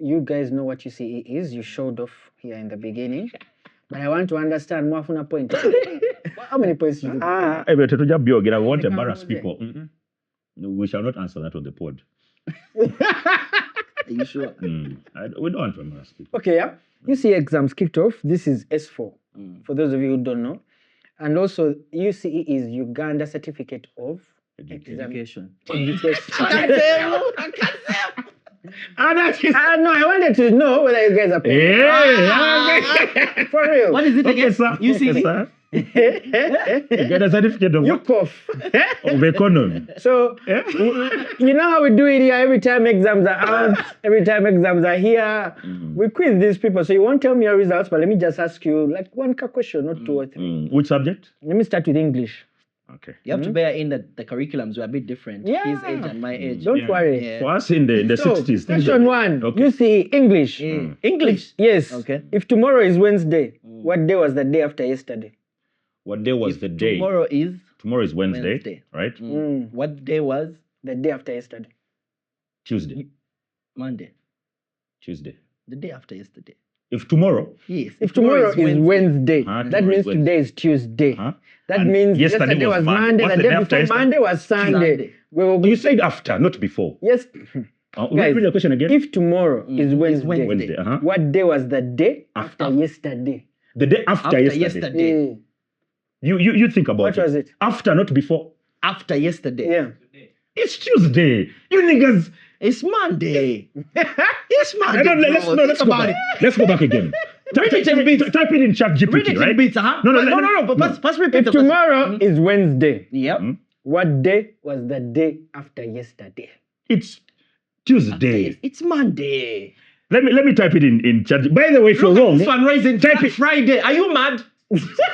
You guys know what UCE is. You showed off here in the beginning. But I want to understand more from a point. How many points did you get? I won't embarrass people. No, we shall not answer that on the pod. Are you sure? We don't want to embarrass people. Okay, yeah. UCE exams kicked off. This is S4, for those of you who don't know. And also, UCE is Uganda Certificate of Education. No, I wanted to know whether you guys are paying. Yeah. For real. What is it again? Sir. UCE? You get a certificate of what? Of economy. So, you know how we do it here every time exams are out, every time exams are here. We quiz these people. So you won't tell me your results, but let me just ask you like one question, not two or three. Which subject? Let me start with English. Okay. You have to bear in that the curriculums were a bit different. Yeah. His age and my age. Don't worry. Yeah. For us in the 60s. Question one. Okay. You see English. English? Yes. Okay. If tomorrow is Wednesday, what day was the day after yesterday? What day was the day? Tomorrow is Wednesday. Right? What day was? The day after yesterday. Tuesday. Monday. Tuesday. The day after yesterday. If tomorrow? Yes. If tomorrow is Wednesday, Huh? that means today is Tuesday. Huh? That And means yesterday was was Monday. Monday, What's the the day day after before yesterday? Monday was Sunday. Sunday. We will You said after, not before. Yes. Guys, read the question again. If tomorrow is Wednesday, Wednesday, what day was the day after After. yesterday? The day after yesterday. You think about What was it? After, not before. After yesterday. Yeah. It's Tuesday. You niggas. It's Monday. It's Monday. Let's go back. Let's go back again. Type it in chat GPT, Read it right? in bits, huh? No. But first repeat If the question. tomorrow is Wednesday, Yep. what day was the day after yesterday? It's Tuesday. It's Monday. Let me type it in chat. By the way, if you're wrong, This one rising type it. Friday. Are you mad?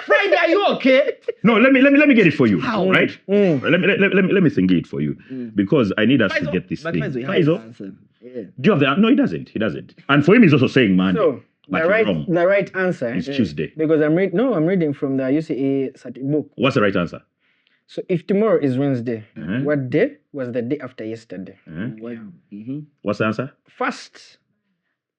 Friday, are you okay? No, let me get it for you. How? Right? Let me think it for you because I need us to get this But thing. Faizo, Faizo, yeah. do you have the? No, he doesn't. And for him, he's also saying Monday. So but you're wrong. the right answer It's Tuesday. because I'm reading from the UCE book. What's the right answer? So if tomorrow is Wednesday, Uh-huh. what day was the day after yesterday? What's the answer? First,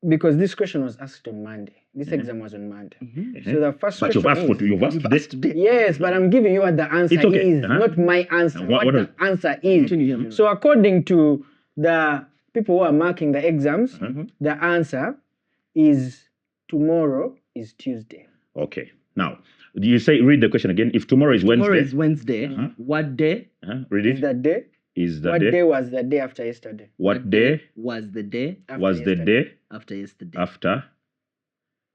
because this question was asked on Monday. This exam was on Monday. So the first But you've question asked is, for this. yes, but I'm giving you what the answer It's okay. is, not my answer. What What the answer is. So according to the people who are marking the exams, the answer is tomorrow is Tuesday. Okay. Now, do you read the question again? If tomorrow is Wednesday, Tomorrow is Wednesday. What day read Is it. that day? Is the What day? day was the day after yesterday? What day was the day was the day after yesterday? after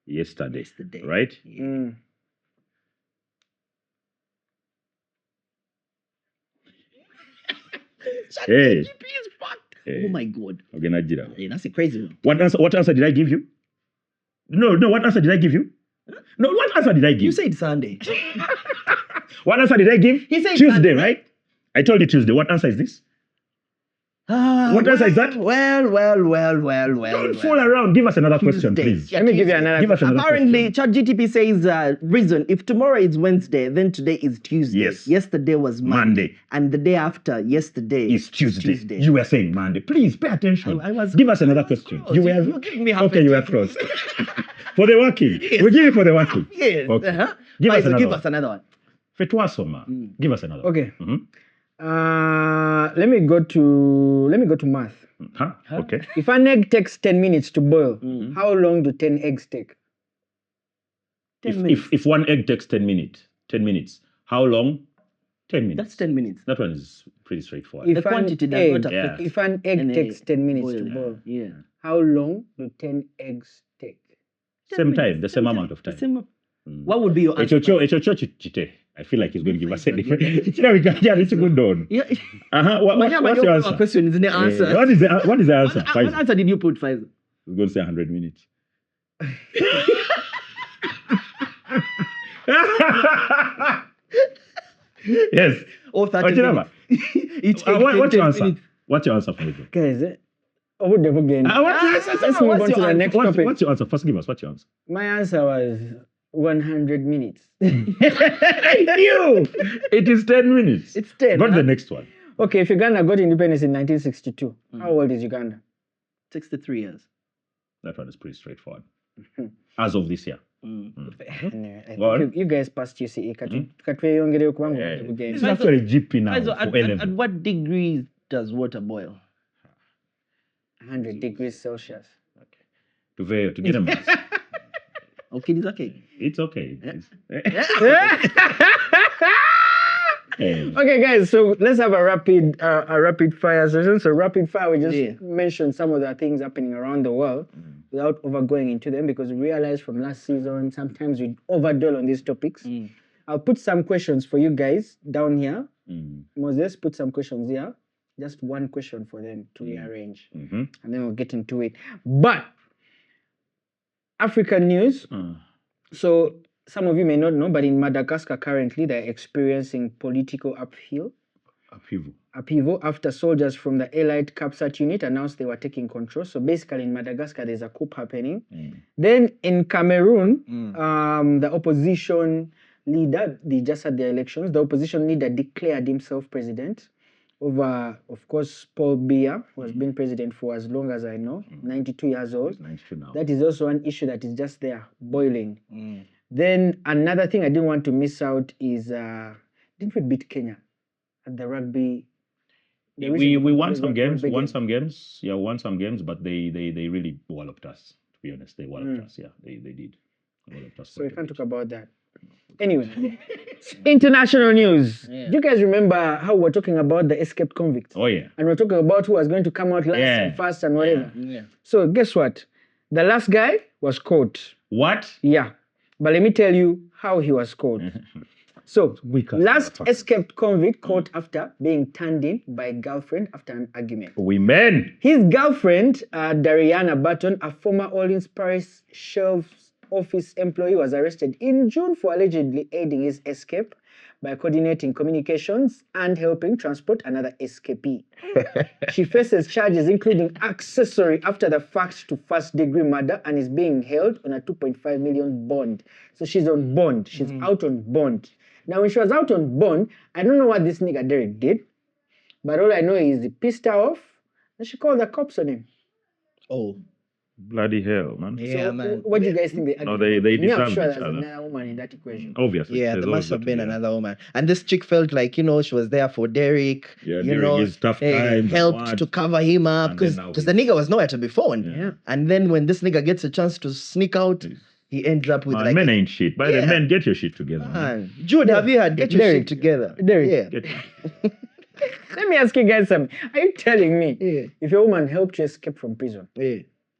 yesterday? Yesterday. Right? Mm. Hey. Oh my God. Okay, Najira. Hey, that's a crazy one. What answer did I give you? No, what answer did I give you? No, what answer did I give? You said Sunday. What answer did I give? He said Tuesday, Sunday. right? I told you Tuesday. What answer is this? What answer is that? Well. Don't fool around. Give us another question, Tuesday. please. Yeah, Let me give you another. Give us another Apparently, question. ChatGTP says reason. If tomorrow is Wednesday, then today is Tuesday. Yes. Yesterday was Monday. And the day after yesterday It's Tuesday. You were saying Monday. Please pay attention. I was- Give us another question. close. You give me half okay. a You were tick. close. For the working, we give it for the working. Yes. Okay. Uh-huh. Give us Faizo, another give one. us another one. Fetwasoma. Give us another. Okay. One. Let me go to math. Huh? Okay. If an egg takes 10 minutes to boil, how long do 10 eggs take? 10 minutes. If one egg takes 10 minutes, how long? 10 minutes. That's 10 minutes. That one is pretty straightforward. If The quantity an does egg, not affect If an egg any takes 10 minutes to boiling. boil, Yeah. how long do 10 eggs take? Same time, the same amount of time. The same. What would be your answer? I feel like he's going to give us a different. It's a good one. Yeah. What's your answer? Question is the answer. What is the answer? What answer did you put, Faizo? We're going to say 100 minutes. Yes. Or 30 Ojirama, Each egg what's your 10 answer? minutes. What's your answer, Faizo? Guys, oh, the again. Let's move on to the next topic. What's your answer? First, give us. What's your answer? My answer was 100 minutes. I knew! It is 10 minutes. It's 10. Got huh? the next one. Okay, if Uganda got independence in 1962, how old is Uganda? 63 years. That one is pretty straightforward. As of this year. Anyway, I Go on. think you guys passed UCE. Katweyongereyo kubanga Yeah. obugenda. This is actually GP now Faizo, for A-level. at what degrees does water boil? 100 degrees Celsius. To get a mass. Okay, it's okay. It's okay. Okay, guys, so let's have a rapid fire session. So rapid fire, we just mentioned some of the things happening around the world without overgoing into them, because we realized from last season sometimes we overdwell on these topics. I'll put some questions for you guys down here. Moses, put some questions here. Just one question for them to rearrange, and then we'll get into it. But African news. So some of you may not know, but in Madagascar currently they're experiencing political upheaval after soldiers from the Allied Capsat unit announced they were taking control. So basically in Madagascar there's a coup happening. Then in Cameroon, the opposition leader, they just had their elections. The opposition leader declared himself president over, of course, Paul Biya, who has been president for as long as I know, 92 years old. 92 now. That is also an issue that is just there, boiling. Then another thing I didn't want to miss out is, didn't we beat Kenya at the rugby We won some games, yeah, won some games, but they really walloped us. To be honest, they walloped us. Yeah, they did. They walloped us So we quite a can't bit. talk about that. Anyway, international news. Yeah. Do you guys remember how we're talking about the escaped convicts? Oh yeah. And we're talking about who was going to come out last and first and whatever. Yeah. So guess what? The last guy was caught. What? Yeah. But let me tell you how he was caught. So, Weaker last motherfuckers. escaped convict caught after being turned in by a girlfriend after an argument. Women. His girlfriend, Dariana Button, a former Orleans Parish Sheriff's Office employee, was arrested in June for allegedly aiding his escape by coordinating communications and helping transport another escapee. She faces charges including accessory after the fact to first-degree murder and is being held on a 2.5 million bond. So she's on bond. She's out on bond. Now, when she was out on bond, I don't know what this nigga Derek did, but all I know is he pissed her off and she called the cops on him. Oh. Bloody hell, man. Yeah, So, man. what do you guys think? No, they Me, I'm deserve sure each there's other. another woman in that equation. Obviously. Yeah, there's there must always have got been to be another woman. And this chick felt like, she was there for Derek. Yeah, you during know, his tough times, helped what? to cover him up And then because now the nigga was nowhere to be found. Yeah. And then when this nigga gets a chance to sneak out, he ends up with Man, like men ain't shit. By the Yeah. men, get your shit together. Man. Man, Jude, have you had get your Derek. shit together? Derek. Yeah. Get Let me ask you guys something. Are you telling me Yeah. if your woman helped you escape from prison, Yeah.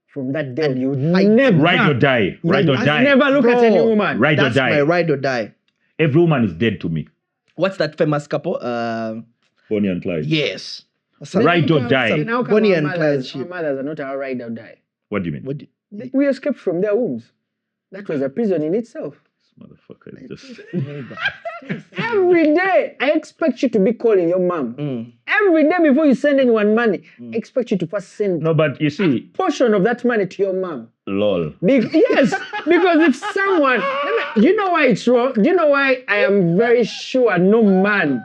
from that day, And you would I- never Ride or die. Ride or I'd die. never look at Bro, any woman. Ride or That's die. my ride or die. Every woman is dead to me. What's that famous couple? Bonnie and Clyde. Yes. Ride or Then die. how come Bonnie our and mothers, Clyde our shit. mothers are not our ride or die? What do you mean? What do We escaped from their wombs. That was a prison in itself. This motherfucker is just. Every day, I expect you to be calling your mom. Mm. Every day before you send anyone money, I expect you to first send No, but you see, portion of that money to your mom. lol. Yes, because if someone, you know why it's wrong? Do you know why I am very sure no man,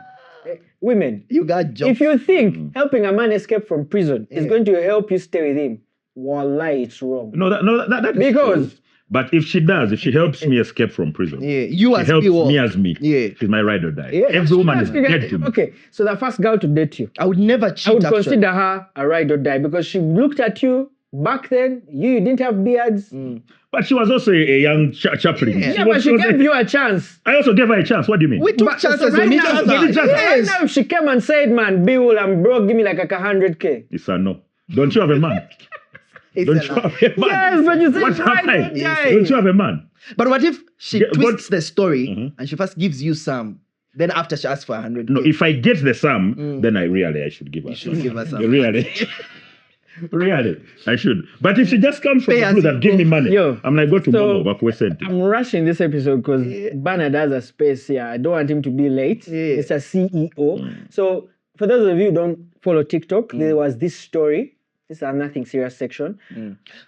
women, You got jokes. if you think helping a man escape from prison is Yeah. going to help you stay with him, wallahi, it's wrong. No, that is Because- true. But if she does, if she helps me escape from prison, Yeah, you she as helps people. me as me. Yeah. She's my ride or die. Yeah, Every woman is ask you guys- dead to me. Okay, so the first girl to date you, I would never cheat. I would actually. consider her a ride or die because she looked at you back then. You didn't have beards. But she was also a young chaplain. Yeah, but she gave you a chance. I also gave her a chance. What do you mean? We took But- chances so right on each now- other. Each other. Right now, if she came and said, "Man, Bill, I'm broke. Give me like a 100K." It's a no. Don't you have a man? It's Don't a you lie. have a man? Yes, but you said What ride have I? or die. Don't you have a man? But what if she Yeah, twists but- the story and she first gives you some, then after she asks for 100? No, if I get the sum, then I should give her some. should give her some. Really. Really, I should. But if she just comes from Pay the as blue you that give me go. money, Yo, I'm like, go to so- Momo, back we sent it. I'm rushing this episode because Bernard has a space here. I don't want him to be late. Yeah. It's a CEO. So, for those of you who don't follow TikTok, there was this story. This is a nothing serious section.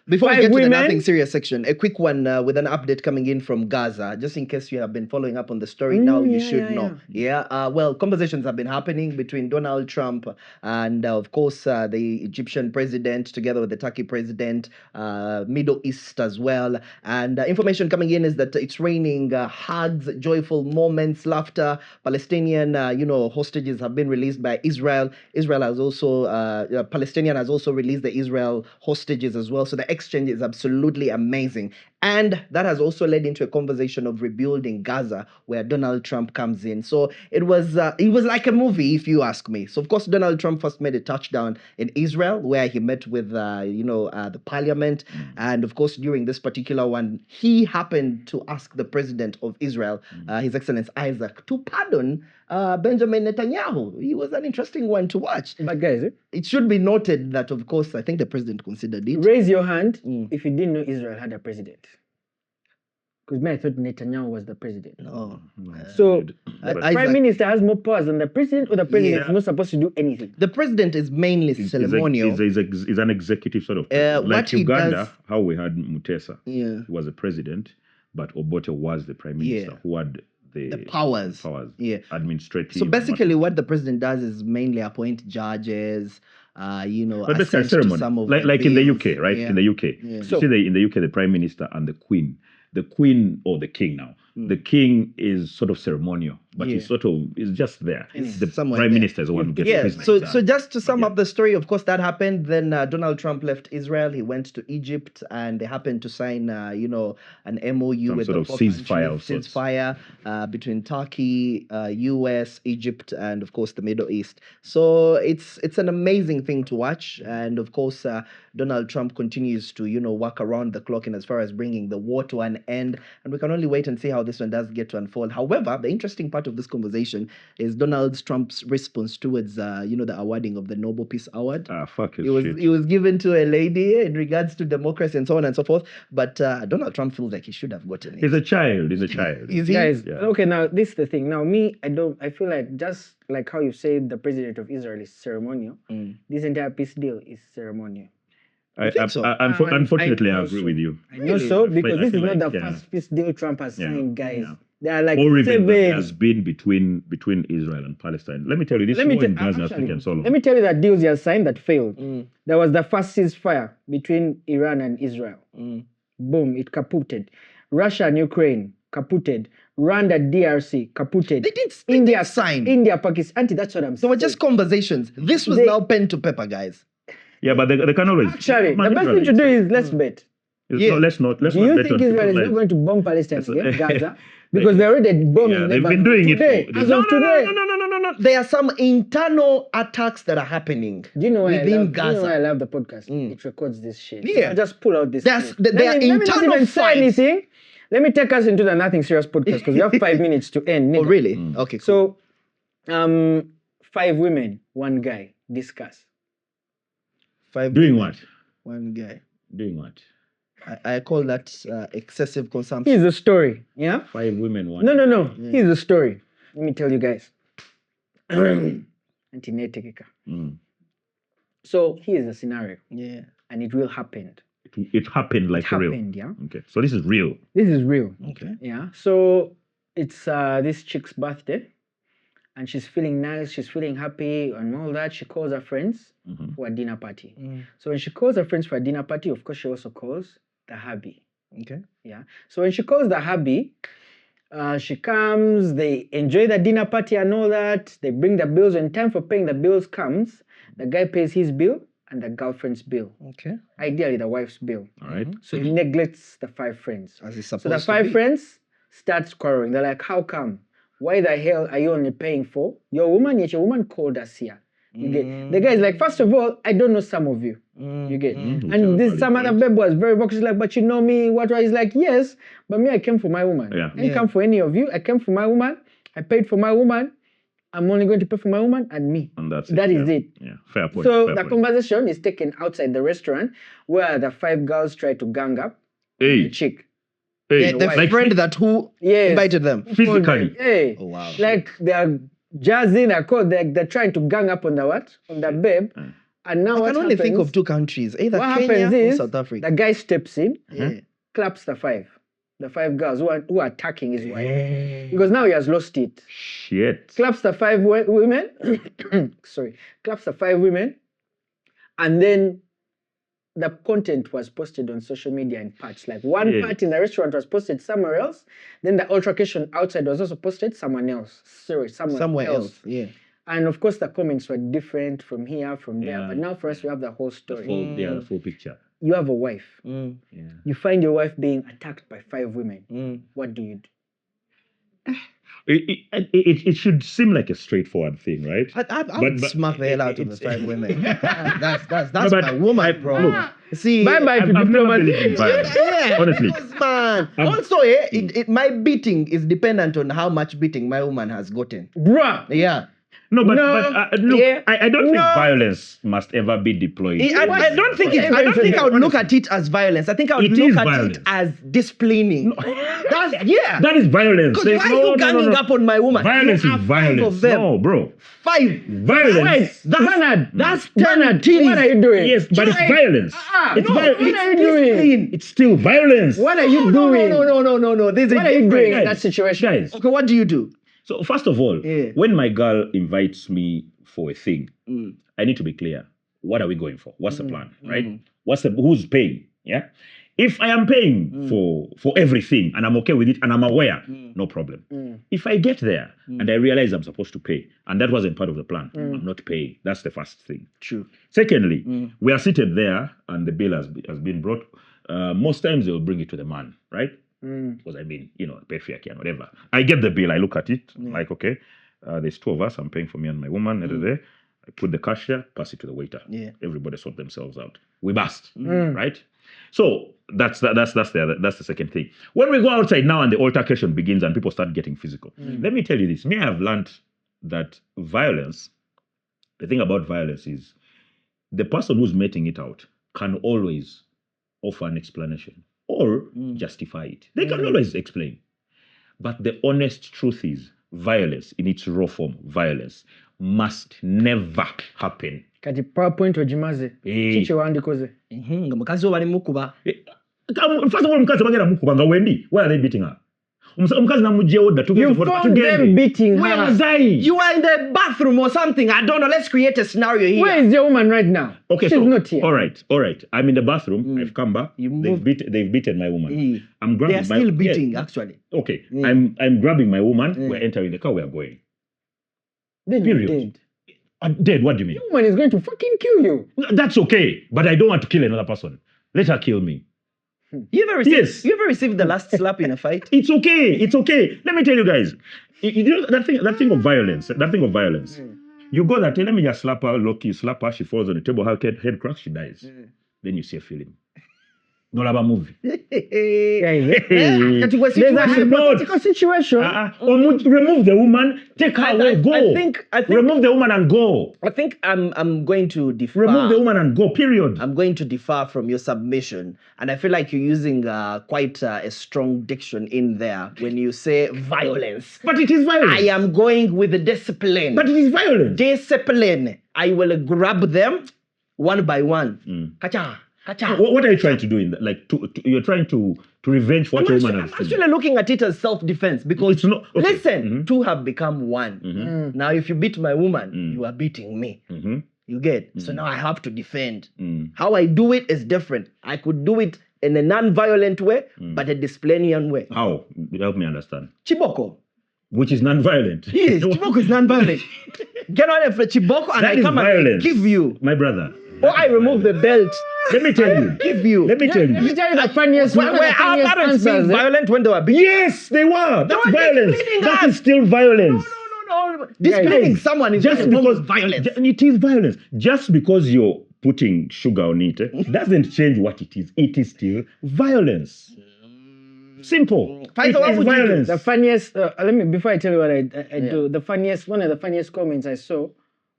Before we 5 get to the women. nothing serious section, a quick one with an update coming in from Gaza, just in case you have been following up on the story. Now you should know. Yeah. Well, conversations have been happening between Donald Trump and, of course, the Egyptian president, together with the Turkey president, Middle East as well. And information coming in is that it's raining hugs, joyful moments, laughter. Palestinian, hostages have been released by Israel. Israel has also, Palestinian has also released the Israel hostages as well. So the exchange is absolutely amazing. And that has also led into a conversation of rebuilding Gaza, where Donald Trump comes in. So it was like a movie, if you ask me. So of course, Donald Trump first made a touchdown in Israel, where he met with the parliament. And of course, during this particular one, he happened to ask the president of Israel, His Excellency Isaac, to pardon Benjamin Netanyahu. He was an interesting one to watch. But guys, It should be noted that, of course, I think the president considered it. raise your hand if you didn't know Israel had a president. Because I thought Netanyahu was the president. No. So, I- the Isaac- prime minister has more powers than the president, or the president is Yeah. not supposed to do anything. The president is mainly ceremonial. He's an executive sort of president. what Like he Uganda, does- how we had Mutesa. Yeah. He was a president, but Obote was the prime minister Yeah. who had the powers. Yeah. Administrative. So basically, what the president does is mainly appoint judges, but basically a assent to ceremony, some of like in the bills. UK, right? Yeah. In the UK, Yeah. you So- see in the UK, the prime minister and the queen or the king now, the king is sort of ceremonial, but he's just there. The somewhere prime there. minister is the one who gets Yes. the So just to sum up the story, of course, that happened. Then Donald Trump left Israel. He went to Egypt, and they happened to sign, an MOU Some with sort the of four ceasefire countries, of sorts. ceasefire between Turkey, U.S., Egypt, and of course the Middle East. So it's an amazing thing to watch, and of course Donald Trump continues to work around the clock in as far as bringing the war to an end, and we can only wait and see how this one does get to unfold. However, the interesting part of this conversation is Donald Trump's response towards the awarding of the Nobel Peace Award. Fuck his It shit. was given to a lady in regards to democracy and so on and so forth. But Donald Trump feels like he should have gotten it. He's a child. He's a child. Is he? Guys, Yeah. okay, now this is the thing. Now I feel like just like how you say the president of Israel is ceremonial, this entire peace deal is ceremonial. think so? Unfortunately, I know agree so. with you. I know so, because I this is feel not like, the first peace deal Trump has signed, guys. Yeah. There are like Or even that 7. has been between Israel and Palestine. Let me tell you, this war in Gaza has taken so long. Let me tell you that deals he has signed that failed. There was the first ceasefire between Iran and Israel. Boom, it kaputted. Russia and Ukraine kaputted. Rwanda, DRC kaputted. They didn't India sign. India, Pakistan. That's what I'm saying. So we're just conversations. This was now pen to paper, guys. Yeah, but they can always. Actually, Man, the best thing to do is let's bet. No, let's not. Do you bet think on Israel is people's not lives. going to bomb Palestine again, Gaza? Because they're already bombing. Yeah, they've them, been but doing it today, for- as No, of today. No. There are some internal attacks that are happening Do you know why within I love, Gaza. Do you know why I love the podcast? It records this shit. Yeah. I'll just pull out this. There's- clip. there are let me not internal even say fights. anything. Let me take us into the Nothing Serious podcast because we have 5 minutes to end. Oh, nigga. really? Okay, cool. So, 5 women, 1 guy. Discuss. 5 Doing women, what? 1 guy. Doing what? I call that excessive consumption. Here's the story. Yeah. 5 women, 1. No. Here's the story. Let me tell you guys. Antinetikika. So here's the scenario, Yeah. and it will happen. It happened like It for real. happened, yeah. Okay, so this is real. This is real. Okay. Yeah. So it's this chick's birthday, and she's feeling nice, she's feeling happy, and all that. She calls her friends for a dinner party. So when she calls her friends for a dinner party, of course, she also calls the hubby. Okay. Yeah. So when she calls the hubby, she comes, they enjoy the dinner party and all that. They bring the bills. When time for paying the bills comes, the guy pays his bill and the girlfriend's bill. Okay. Ideally, the wife's bill. All right. So he neglects the 5 friends. As it's So supposed the to 5 be. friends start quarreling. They're like, how come? Why the hell are you only paying for your woman, yet your woman called us here? You get? The guy is like, first of all, I don't know some of you. You get? And this some other babe was very vocal. She's like, but you know me, what? He's like, yes, but me, I came for my woman. Yeah. I didn't come for any of you. I came for my woman. I paid for my woman. I'm only going to pay for my woman and me. And that's it. That is yeah. it. Yeah, fair point. So fair the point. conversation is taken outside the restaurant where the 5 girls try to gang up Hey, the chick. hey, Yeah, the like friend that who Yes. invited them. physically. Hey. Oh, wow. Like they're jazzing, they're trying to gang up on the what? On the babe. And now I what can only think happens- of 2 countries, either what Kenya happens or is South Africa. the guy steps in, Yeah. claps the 5 girls who are attacking his wife. Because now he has lost it. Shit. Claps the 5 women. Sorry. Claps the 5 women. And then the content was posted on social media in parts. Like one Yeah. part in the restaurant was posted somewhere else. Then the altercation outside was also posted somewhere else. Yeah. And of course, the comments were different from here, from there. Yeah. But now for us, we have the whole The story. full, the full picture. You have a wife. Yeah. You find your wife being attacked by 5 women. What do you do? It should seem like a straightforward thing, right? I would But- smack the hell out of the 5 women. that's No, but my woman, bro. look, See, Bye-bye to I've never diplomacy. believed in violence. Yeah, Honestly. because, man. Also, my beating is dependent on how much beating my woman has gotten. Bruh! Yeah. No, but, No, look, yeah, I don't think no. violence must ever be deployed. I don't think I don't think I would look at it as violence. I think I would It look is at violence. it as disciplining. That is violence. Because There's why are you ganging up on my woman? Violence You is have 5 violence. of them. No, bro. 5. Violence. Bernard! That's Bernard, titties. what are you doing? Yes, but it's violence. It's No, violence. what are you doing? discipline. It's still violence. What are you No, doing? no. There's a What are you difference. doing in Guys, that situation? Guys, Okay, what do you do? so first of all, Yeah. when my girl invites me for a thing, Mm. I need to be clear. What are we going for? What's the plan, right? Who's paying? Yeah. If I am paying for everything and I'm okay with it and I'm aware, no problem. If I get there and I realize I'm supposed to pay and that wasn't part of the plan, I'm not paying. That's the first thing. True. Secondly, we are seated there and the bill has been brought. Most times they will bring it to the man, right? Because I mean, patriarchy and whatever. I get the bill, I look at it, like, okay, there's two of us, I'm paying for me and my woman. I put the cash there, pass it to the waiter. Yeah. Everybody sort themselves out. We bust, right? So that's the second thing. When we go outside now and the altercation begins and people start getting physical, let me tell you this. Me, I have learned that violence, the thing about violence is the person who's meting it out can always offer an explanation or justify it. They can always explain. But the honest truth is violence in its raw form, violence must never happen. Kati PowerPoint ojimaze. Chiche wandikoze. Nga mukazi bali mukuba. First of all, mukazi bagera mukuba nga wendi. Why are they beating her? Mukazi namujje order to You found them beating her. Where was I? You are in the bathroom or something. I don't know. Let's create a scenario here. Where is your woman right now? Okay, She's so not here. All right. I'm in the bathroom. I've come back. They've beaten my woman. I'm grabbing They are still beating, actually. Okay. I'm grabbing my woman. We're entering the car. We are going. Then Period. you're dead. I'm dead. What do you mean? Your woman is going to fucking kill you. That's okay, but I don't want to kill another person. Let her kill me. You ever received the last slap in a fight? It's okay. Let me tell you guys. You know that thing of violence. You go that, let me just slap her, look, you slap her, she falls on the table, her head cracks, she dies. Then you see a film. Not about movie. There's a political situation. Remove the woman, take her away, go. I think remove the woman and go. I think I'm going to defer. Remove the woman and go, period. I'm going to defer from your submission. And I feel like you're using quite a strong diction in there when you say violence. But it is violence. I am going with the discipline. But it is violence. Discipline. I will grab them one by one. Kacha. What are you trying to do in that? Like, you're trying to revenge what your woman has done? I'm actually looking at it as self-defense because, it's not, okay. Listen, two have become one. Now, if you beat my woman, you are beating me. You get? So now I have to defend. How I do it is different. I could do it in a non-violent way, but a disciplinarian way. How? Help me understand. Chiboko. Which is non-violent. Yes, Chiboko is non-violent. Get on for Chiboko and that I come violence. and give you. My brother. Or I remove the belt. Let me tell you. Give you. Let me tell you. Let me tell you the funniest one. Were our parents being violent when they were beating? Yes, they were. That's violence. That us. is still violence. No. Disciplining someone is just because violence. It is violence. Just because you're putting sugar on it doesn't change what it is. It is still violence. Simple. It is violence. The funniest. Let me before I tell you what I do. One of the funniest comments I saw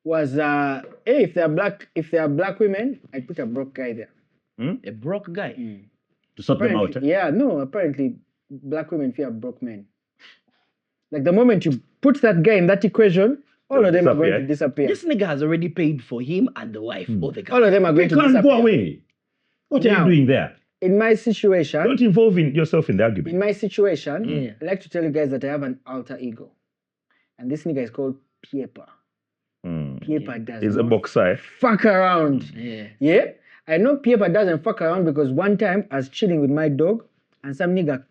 was, hey, if they are black women, I put a broke guy there. A broke guy? To sort them out? Yeah, no, apparently black women fear broke men. Like the moment you put that guy in that equation, all of them are going to disappear. This nigga has already paid for him and the wife. All of them are going to disappear. They can't go away. What are you doing there? In my situation... Don't involve yourself in the argument. In my situation, I like to tell you guys that I have an alter ego. And this nigga is called Pieper. Pieper does He's a boxer. Fuck around. Yeah? I know Pieper doesn't fuck around because one time I was chilling with my dog and some nigga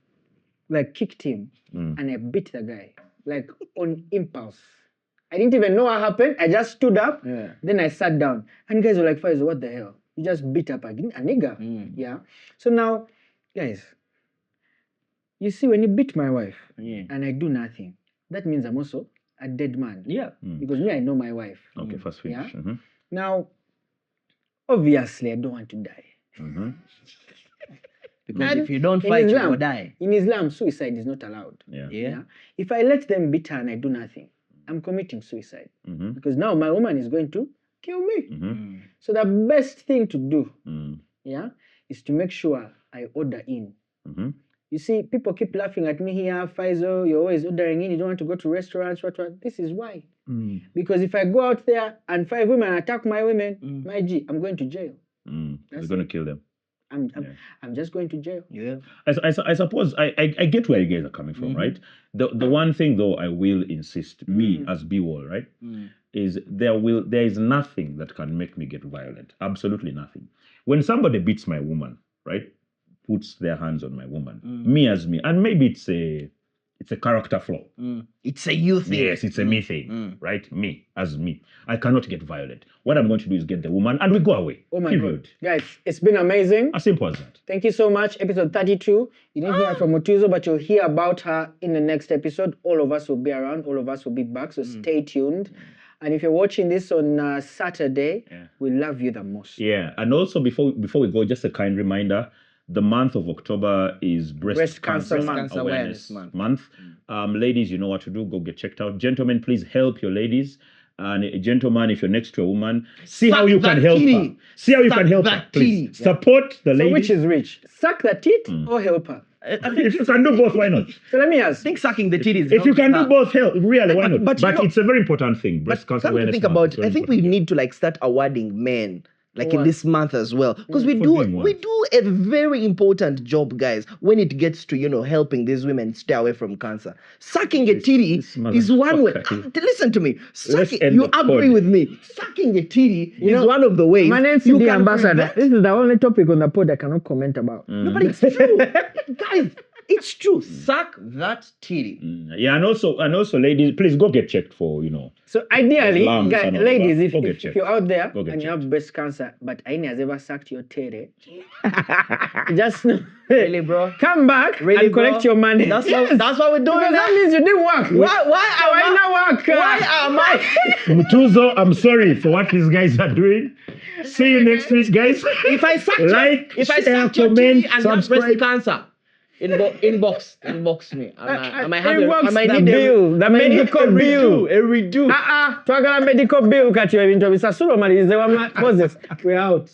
like kicked him and I beat the guy. Like on impulse. I didn't even know what happened. I just stood up. Then I sat down. And guys were like, Faiz, what the hell? You just beat up a nigga. Yeah. So now, guys, you see, when you beat my wife and I do nothing, that means I'm also a dead man. Yeah. Because me, I know my wife. Okay, first finish. Yeah? Now, obviously, I don't want to die. Because if you don't fight, you will die. In Islam, suicide is not allowed. Yeah. If I let them beat her and I do nothing, I'm committing suicide. Because now my woman is going to kill me. So the best thing to do, is to make sure I order in. You see, people keep laughing at me here, Faisal, you're always ordering in, you don't want to go to restaurants, what. This is why. Because if I go out there and 5 women attack my women, my G, I'm going to jail. You're going to kill them. I'm just going to jail. Yeah. I suppose I get where you guys are coming from, right? The one thing though I will insist, me as B-Wall, right, is there is nothing that can make me get violent. Absolutely nothing. When somebody beats my woman, right, puts their hands on my woman, me as me, and maybe it's a character flaw. It's a you thing. Yes, it's a me thing, right? Me as me. I cannot get violent. What I'm going to do is get the woman and we go away. Oh my Period. God. Guys, it's been amazing. As simple as that. Thank you so much. Episode 32. You didn't hear from Mutuzo, but you'll hear about her in the next episode. All of us will be around. All of us will be back. So stay tuned. And if you're watching this on Saturday, we love you the most. Yeah. And also before we go, just a kind reminder, the month of October is breast cancer awareness month. Ladies, you know what to do. Go get checked out. Gentlemen, please help your ladies. And a gentleman, if you're next to a woman, see how you can help her. See how you can help her. Please support the lady. So which is which? Suck the teeth or help her? If you can do both, why not? So let me ask. I think sucking the titties. If you can do both, help. Really, why not? But It's a very important thing. Breast cancer come to awareness think month. about, I think we need to like start awarding men. Like in this month as well, because we do a very important job, guys, when it gets to helping these women stay away from cancer. Sucking a titty is one way. Listen to me, you agree with me? Sucking a titty is one of the ways. My name's the ambassador. This is the only topic on the pod I cannot comment about. No, but it's true, guys. It's true. Suck that titty. Yeah, and also, ladies, please go get checked for So ideally, guys, ladies, if you're out there and you have breast cancer, but Aini has ever sucked your titty, just know, really, bro, come back and collect your money. That's what we're doing. Because that means you didn't work. Why am I? Mutuzo, I'm sorry for what these guys are doing. See you next week, guys. If I suck your titty and have breast cancer, inbox me. I might have the bill, the medical bill. A redo. Twagala medical bill kati ebintu bisasula malize wa Moses. We're out.